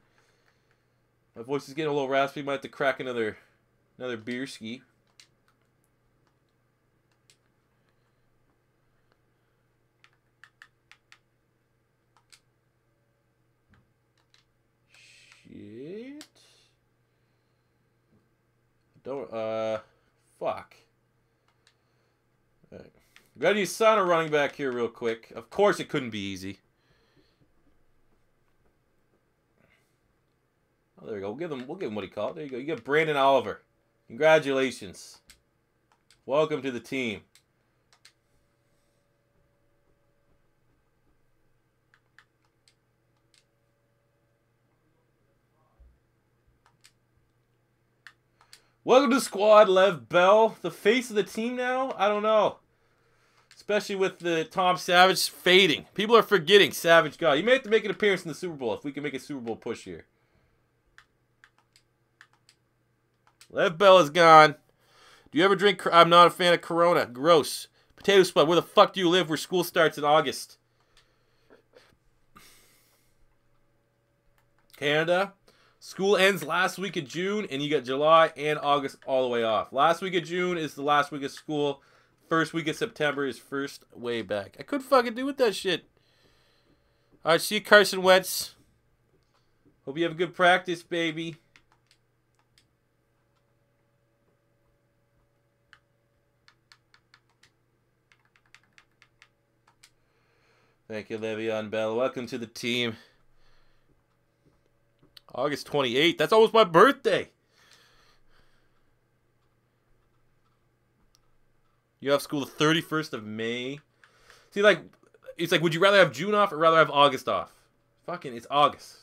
My voice is getting a little raspy. Might have to crack another beer ski. Shit. Don't, fuck. Alright. We gotta use Sana running back here real quick. Of course it couldn't be easy. Oh, there we go. We'll give him what he called. There you go. You get Brandon Oliver. Congratulations. Welcome to the team. Welcome to the squad, Lev Bell. The face of the team now? I don't know. Especially with the Tom Savage fading. People are forgetting Savage God. He may have to make an appearance in the Super Bowl if we can make a Super Bowl push here. Lev Bell is gone. Do you ever drink? I'm not a fan of Corona. Gross. Potato Spud. Where the fuck do you live where school starts in August? Canada. School ends last week of June, and you got July and August all the way off. Last week of June is the last week of school. First week of September is first way back. I couldn't fucking do with that shit. All right, see you, Carson Wentz. Hope you have a good practice, baby. Thank you, Le'Veon Bell. Welcome to the team. August 28th. That's almost my birthday. You have school the 31st of May. See, like, it's like, would you rather have June off or rather have August off? Fucking, it's August.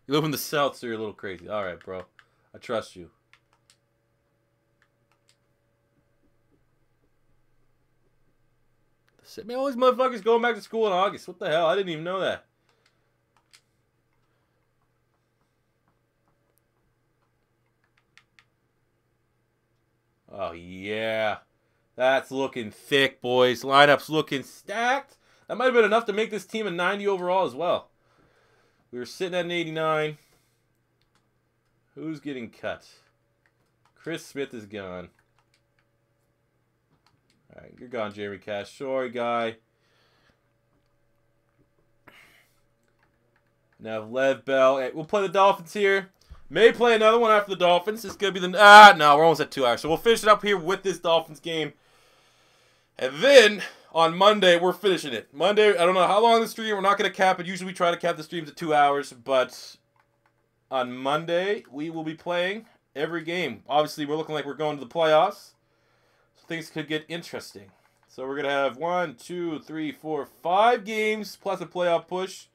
You live in the South, so you're a little crazy. All right, bro. I trust you. Man, all these motherfuckers going back to school in August. What the hell? I didn't even know that. Oh, yeah. That's looking thick, boys. Lineup's looking stacked. That might have been enough to make this team a 90 overall as well. We were sitting at an 89. Who's getting cut? Chris Smith is gone. All right, you're gone, Jeremy Cash. Sorry, guy. Now, Lev Bell. Hey, we'll play the Dolphins here. May play another one after the Dolphins. This is going to be the... no, we're almost at 2 hours. So we'll finish it up here with this Dolphins game. And then, on Monday, we're finishing it. Monday, I don't know how long the stream. We're not going to cap it. Usually we try to cap the streams at 2 hours. But on Monday, we will be playing every game. Obviously, we're looking like we're going to the playoffs. So things could get interesting. So we're going to have 1, 2, 3, 4, 5 games plus a playoff push.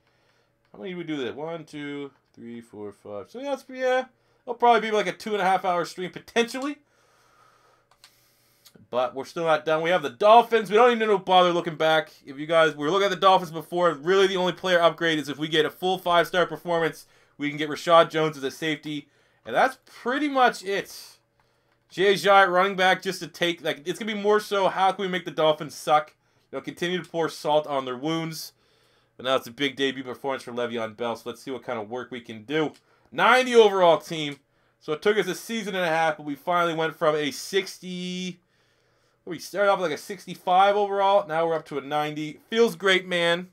How many do we do that? 1, 2, 3, 4, 5. So yeah, it'll probably be like a 2.5 hour stream potentially. But we're still not done. We have the Dolphins. We don't even need to bother looking back. If you guys were looking at the Dolphins before, really the only player upgrade is if we get a full 5-star performance, we can get Rashad Jones as a safety. And that's pretty much it. Jay Ajayi, running back, just to take, like, it's going to be more so how can we make the Dolphins suck? You know, continue to pour salt on their wounds. But now it's a big debut performance for Le'Veon Bell, so let's see what kind of work we can do. 90 overall team. So it took us a season and a half, but we finally went from a 60... We started off with like a 65 overall. Now we're up to a 90. Feels great, man.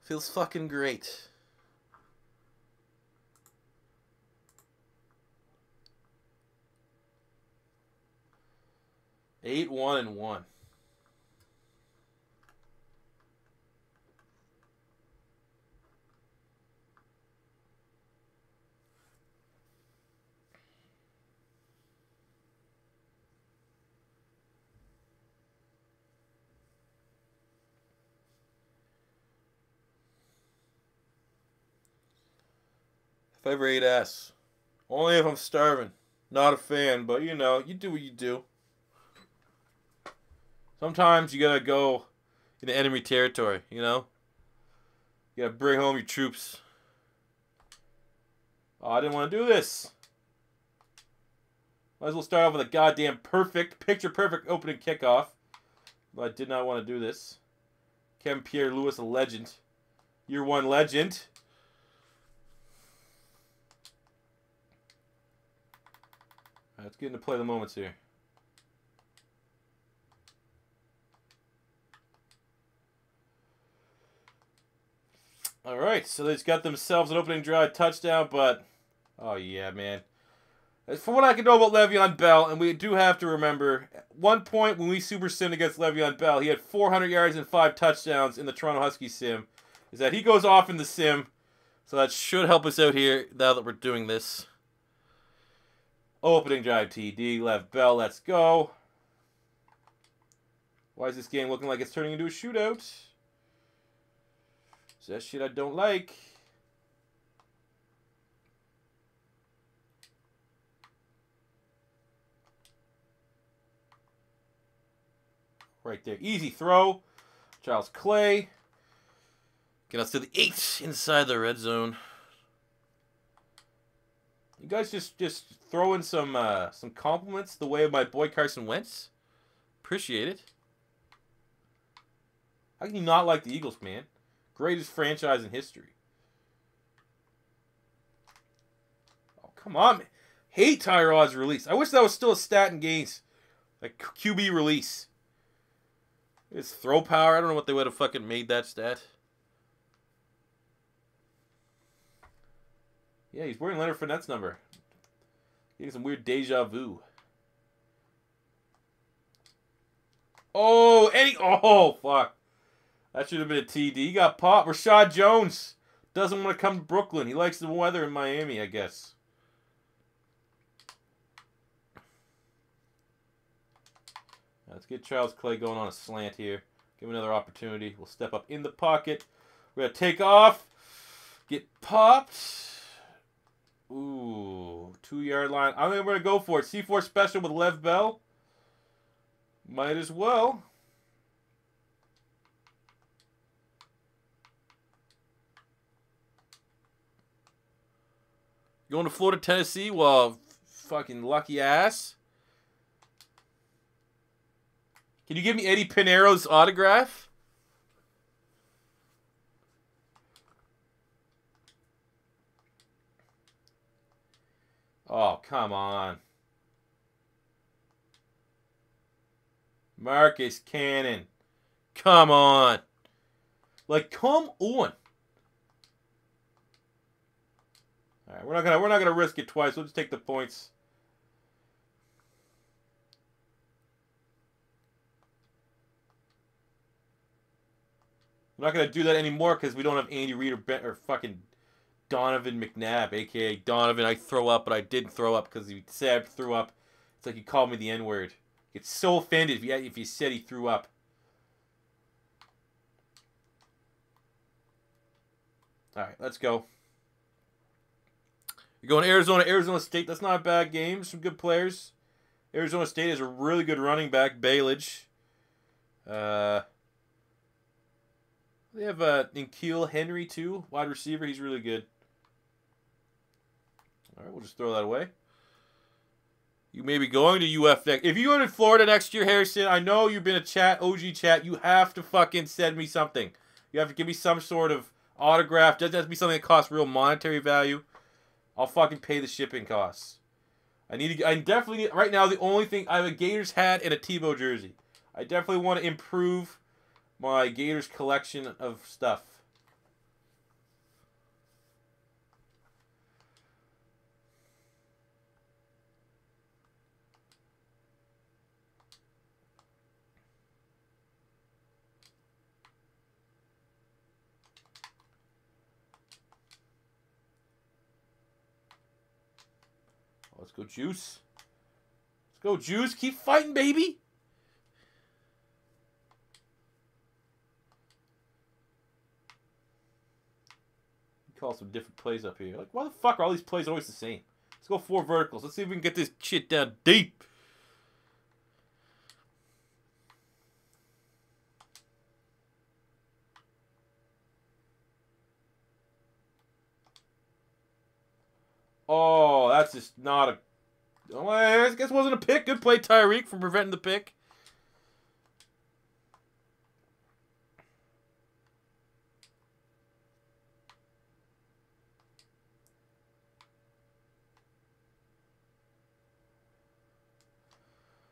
Feels fucking great. Eight, 1-1. Favorite S. Only if I'm starving. Not a fan, but you know, you do what you do. Sometimes you gotta go into enemy territory, you know? You gotta bring home your troops. Oh, I didn't want to do this. Might as well start off with a goddamn perfect, picture-perfect opening kickoff. But I did not want to do this. Kevin Pierre-Louis, a legend. Year 1 legend. Let's get into play the moments here. Alright, so they just got themselves an opening drive touchdown, but... Oh, yeah, man. From what I can know about Le'Veon Bell, and we do have to remember, at one point when we super simmed against Le'Veon Bell, he had 400 yards and 5 touchdowns in the Toronto Huskies sim. Is that he goes off in the sim, so that should help us out here now that we're doing this. Opening drive TD, Lev Bell, let's go. Why is this game looking like it's turning into a shootout? Is that shit I don't like. Right there. Easy throw. Charles Clay. Get us to the 8 inside the red zone. You guys just throw in some compliments the way of my boy Carson Wentz. Appreciate it. How can you not like the Eagles, man? Greatest franchise in history. Oh, come on, man. Hate Tyrod's release. I wish that was still a stat in games. Like QB release. It's throw power. I don't know what they would have fucking made that stat. Yeah, he's wearing Leonard Fournette's number. Getting some weird deja vu. Oh, Eddie. Oh, fuck. That should have been a TD. He got popped. Rashad Jones doesn't want to come to Brooklyn. He likes the weather in Miami, I guess. Let's get Charles Clay going on a slant here. Give him another opportunity. We'll step up in the pocket. We're going to take off. Get popped. Ooh, 2-yard line. I think we're going to go for it. C4 special with Lev Bell. Might as well. Going to Florida, Tennessee? Well, fucking lucky ass. Can you give me Eddie Pinero's autograph? Oh, come on. Marcus Cannon. Come on. Like, come on. All right, we're not gonna risk it twice. We'll just take the points. I'm not gonna do that anymore because we don't have Andy Reid or fucking Donovan McNabb, aka Donovan. I throw up, but I didn't throw up because he said I threw up. It's like he called me the N-word. He gets so offended if you said he threw up. All right, let's go. You're going Arizona State. That's not a bad game. Some good players. Arizona State has a really good running back, Bailage. They have N'Keal Henry, too. Wide receiver. He's really good. All right, we'll just throw that away. You may be going to UF next. If you go to Florida next year, Harrison, I know you've been a chat, OG chat. You have to fucking send me something. You have to give me some sort of autograph. Doesn't have to be something that costs real monetary value. I'll fucking pay the shipping costs. I definitely need, right now, the only thing, I have a Gators hat and a Tebow jersey. I definitely want to improve my Gators collection of stuff. Let's go, Juice. Let's go, Juice. Keep fighting, baby. Call some different plays up here. Like, why the fuck are all these plays always the same? Let's go 4 verticals. Let's see if we can get this shit down deep. Oh, that's just not a... Oh, I guess it wasn't a pick. Good play, Tyreek, for preventing the pick.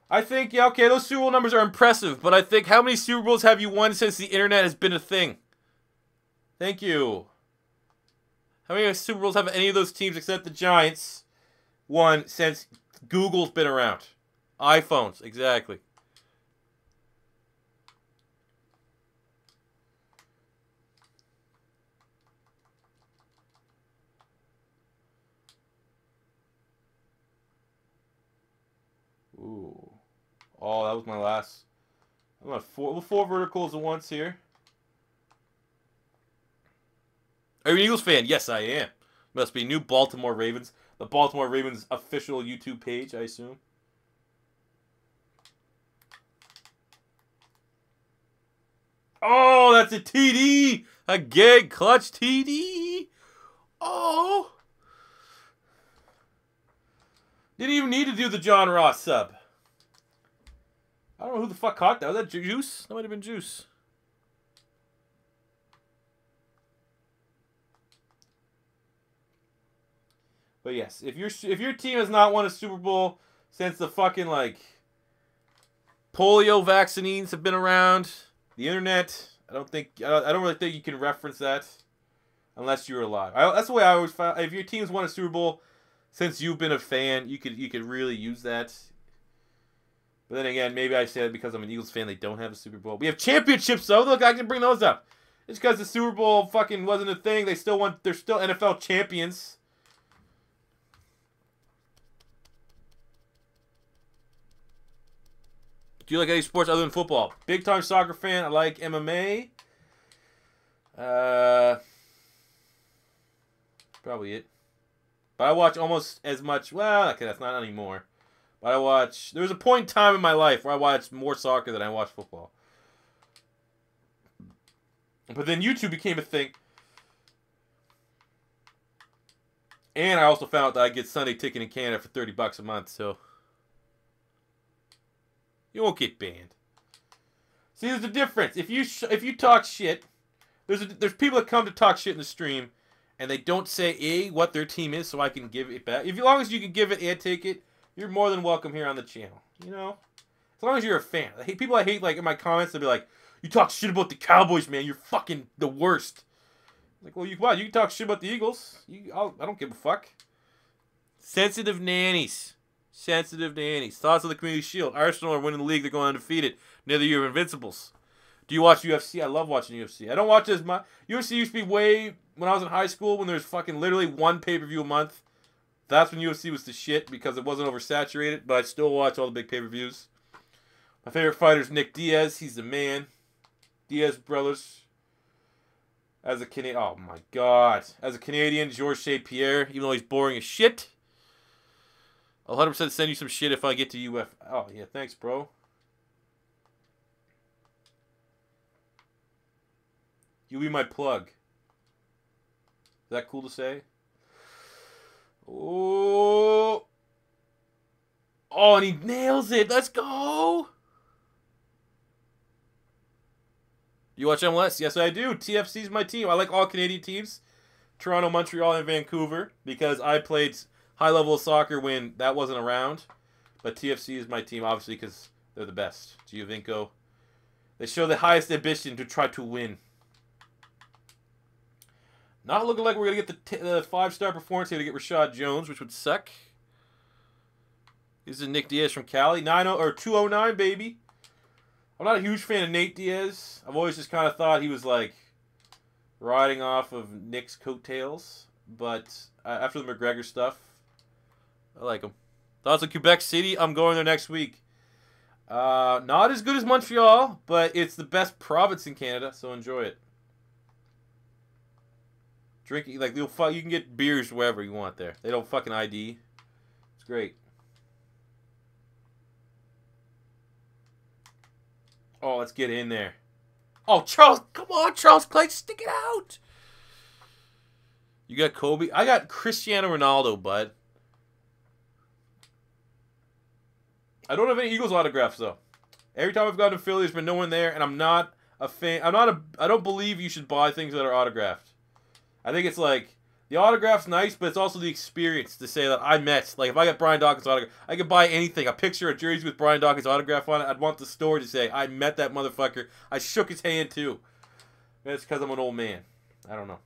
I think, yeah, okay, those Super Bowl numbers are impressive, but I think, how many Super Bowls have you won since the internet has been a thing? Thank you. How many Super Bowls have any of those teams except the Giants won since Google's been around? iPhones, exactly. Ooh. Oh, that was my last. I'm at four verticals at once here. Are you an Eagles fan? Yes, I am. Must be new Baltimore Ravens. The Baltimore Ravens official YouTube page, I assume. Oh, that's a TD! A gag clutch TD! Oh! Didn't even need to do the John Ross sub. I don't know who the fuck caught that. Was that Juice? That might have been Juice. But yes, if your team has not won a Super Bowl since the fucking like polio vaccines have been around, the internet, I don't really think you can reference that unless you're alive. That's the way I always found. If your team's won a Super Bowl since you've been a fan, you could really use that. But then again, maybe I said because I'm an Eagles fan, they don't have a Super Bowl. We have championships though. Look, I can bring those up. Just because the Super Bowl fucking wasn't a thing, they're still NFL champions. Do you like any sports other than football? Big time soccer fan. I like MMA. Probably it. But I watch almost as much. Well, okay, that's not anymore. But I watch. There was a point in time in my life where I watched more soccer than I watched football. But then YouTube became a thing. And I also found out that I get Sunday Ticket in Canada for $30 a month, so you won't get banned. See, there's a difference. If you talk shit, there's people that come to talk shit in the stream, and they don't say what their team is, so I can give it back. As long as you can give it and take it, you're more than welcome here on the channel. You know, as long as you're a fan. People I hate, like in my comments, they'll be like, "You talk shit about the Cowboys, man. You're fucking the worst." Like, well, you can talk shit about the Eagles. I don't give a fuck. Sensitive nannies. Sensitive nannies. Thoughts on the Community Shield. Arsenal are winning the league. They're going undefeated. Another year of Invincibles. Do you watch UFC? I love watching UFC. I don't watch as much. UFC used to be way when I was in high school when there's fucking literally one pay-per-view a month. That's when UFC was the shit because it wasn't oversaturated. But I still watch all the big pay-per-views. My favorite fighter is Nick Diaz. He's the man. Diaz brothers. As a Canadian, oh my god. As a Canadian, Georges St. Pierre, even though he's boring as shit. I'll 100% send you some shit if I get to UF. Oh yeah, thanks, bro. You be my plug. Is that cool to say? Oh. Oh, and he nails it. Let's go. You watch MLS? Yes, I do. TFC's my team. I like all Canadian teams. Toronto, Montreal, and Vancouver. Because I played high-level soccer when that wasn't around. But TFC is my team, obviously, because they're the best. Giovinco. They show the highest ambition to try to win. Not looking like we're going to get the 5-star performance here to get Rashad Jones, which would suck. This is Nick Diaz from Cali. 209, baby. I'm not a huge fan of Nate Diaz. I've always just kind of thought he was like riding off of Nick's coattails. But after the McGregor stuff, I like him. Thoughts of Quebec City? I'm going there next week. Not as good as Montreal, but it's the best province in Canada, so enjoy it. Drinking, like, you can get beers wherever you want there. They don't fucking ID. It's great. Oh, let's get in there. Oh, Charles, come on, Charles Clay, stick it out. You got Kobe. I got Cristiano Ronaldo, bud. I don't have any Eagles autographs, though. Every time I've gone to Philly, there's been no one there, and I'm not a fan. I don't believe you should buy things that are autographed. I think it's like, the autograph's nice, but it's also the experience to say that I met. Like, if I got Brian Dawkins' autograph, I could buy anything. A picture, a jersey with Brian Dawkins' autograph on it. I'd want the store to say, I met that motherfucker. I shook his hand, too. Maybe it's because I'm an old man. I don't know.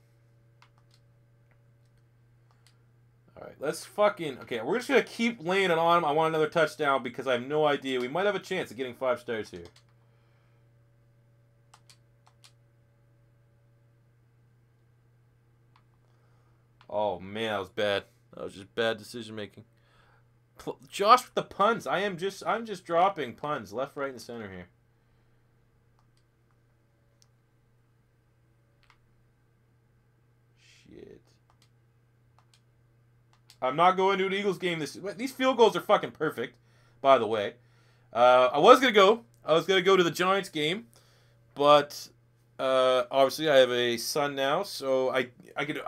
Alright, let's fucking... Okay, we're just going to keep laying it on him. I want another touchdown because I have no idea. We might have a chance of getting 5 stars here. Oh, man, that was bad. That was just bad decision making. Josh with the puns. I'm just dropping puns left, right, and center here. Shit. I'm not going to an Eagles game these field goals are fucking perfect, by the way. I was gonna go to the Giants game, but obviously I have a son now, so I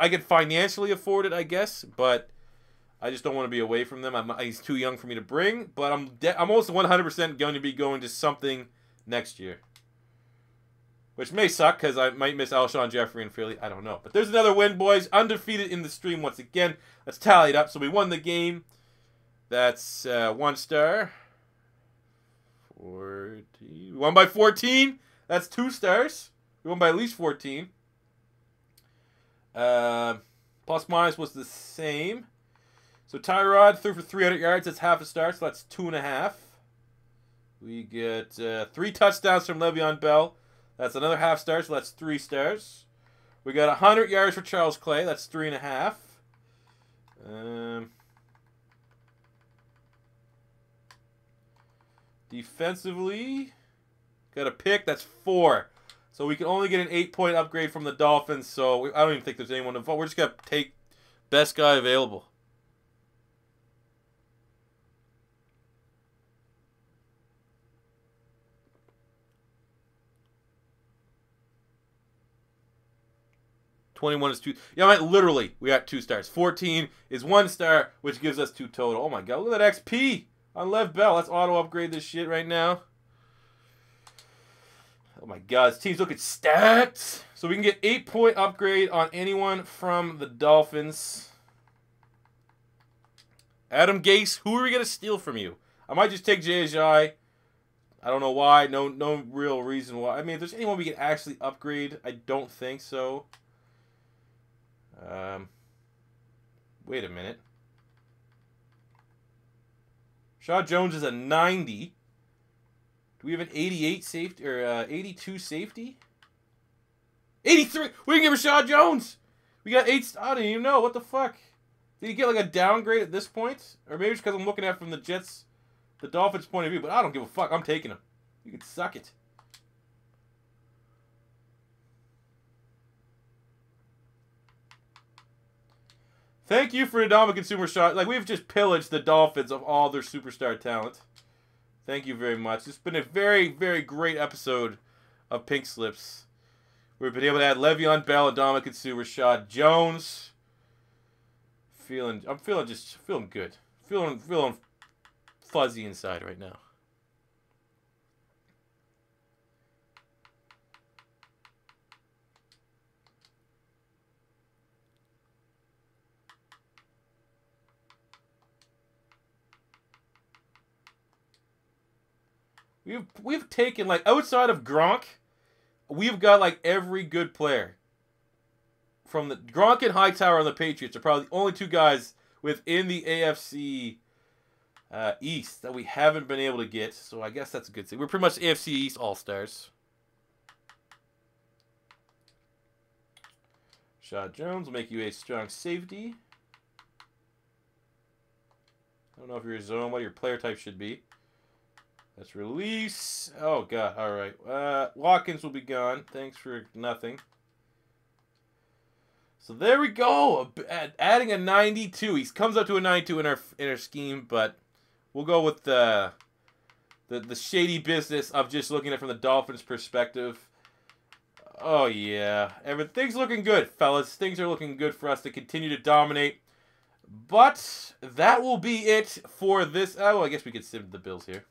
could financially afford it, I guess, but I just don't want to be away from them. He's too young for me to bring, but I'm almost 100% going to be going to something next year. Which may suck, because I might miss Alshon Jeffrey and Philly. I don't know. But there's another win, boys. Undefeated in the stream once again. Let's tally it up. So we won the game. That's 1 star. 14. We won by 14. That's 2 stars. We won by at least 14. Plus minus was the same. So Tyrod threw for 300 yards. That's half a star. So that's 2.5. We get 3 touchdowns from Le'Veon Bell. That's another half star, so that's 3 stars. We got 100 yards for Charles Clay. That's 3.5. Defensively, got a pick. That's 4. So we can only get an 8-point upgrade from the Dolphins. So I don't even think there's anyone to vote. We're just going to take best guy available. $21 is 2. Yeah, I mean, literally, we got 2 stars. 14 is 1 star, which gives us 2 total. Oh my god, look at that XP on Lev Bell. Let's auto upgrade this shit right now. Oh my god, this team's looking stacked. So we can get 8-point upgrade on anyone from the Dolphins. Adam Gase, who are we going to steal from you? I might just take J.J. I don't know why. No real reason why. I mean, if there's anyone we can actually upgrade, I don't think so. Wait a minute. Shaw Jones is a 90. Do we have an 88 safety or 82 safety? 83. We can give Rashad Jones. We got 8. I don't even know what the fuck. Did he get like a downgrade at this point, or maybe it's because I'm looking at it from the Jets, the Dolphins' point of view? But I don't give a fuck. I'm taking him. You can suck it. Thank you for the Adama Consumer Shot. Like, we've just pillaged the Dolphins of all their superstar talent. Thank you very much. It's been a very, very great episode of Pink Slips. We've been able to add Le'Veon Bell, Adama Consumer Shot, Jones. I'm feeling good. Feeling fuzzy inside right now. We've taken, like, outside of Gronk, we've got like every good player. From the Gronk and Hightower on the Patriots are probably the only two guys within the AFC East that we haven't been able to get. So I guess that's a good thing. We're pretty much AFC East All-Stars. Rashad Jones will make you a strong safety. I don't know if you're a zone, what your player type should be. Let's release. Oh, God. All right. Watkins will be gone. Thanks for nothing. So there we go. Adding a 92. He comes up to a 92 in our scheme, but we'll go with the shady business of just looking at it from the Dolphins' perspective. Oh, yeah. Everything's looking good, fellas. Things are looking good for us to continue to dominate. But that will be it for this. Oh, well, I guess we could sim the Bills here.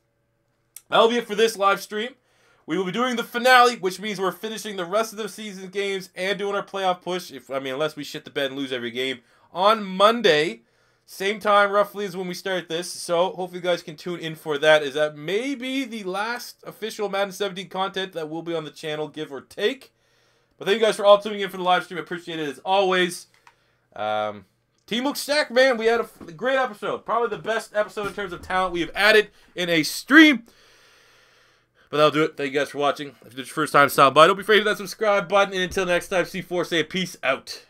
That'll be it for this live stream. We will be doing the finale, which means we're finishing the rest of the season games and doing our playoff push. Unless we shit the bed and lose every game on Monday, same time roughly as when we start this. So hopefully you guys can tune in for that. Is that maybe the last official Madden 17 content that will be on the channel, give or take. But thank you guys for all tuning in for the live stream. I appreciate it as always. Team looks stacked, man. We had a great episode. Probably the best episode in terms of talent we have added in a stream. But that'll do it. Thank you guys for watching. If it's your first time stopping by, don't be afraid to hit that subscribe button. And until next time, C4 say peace out.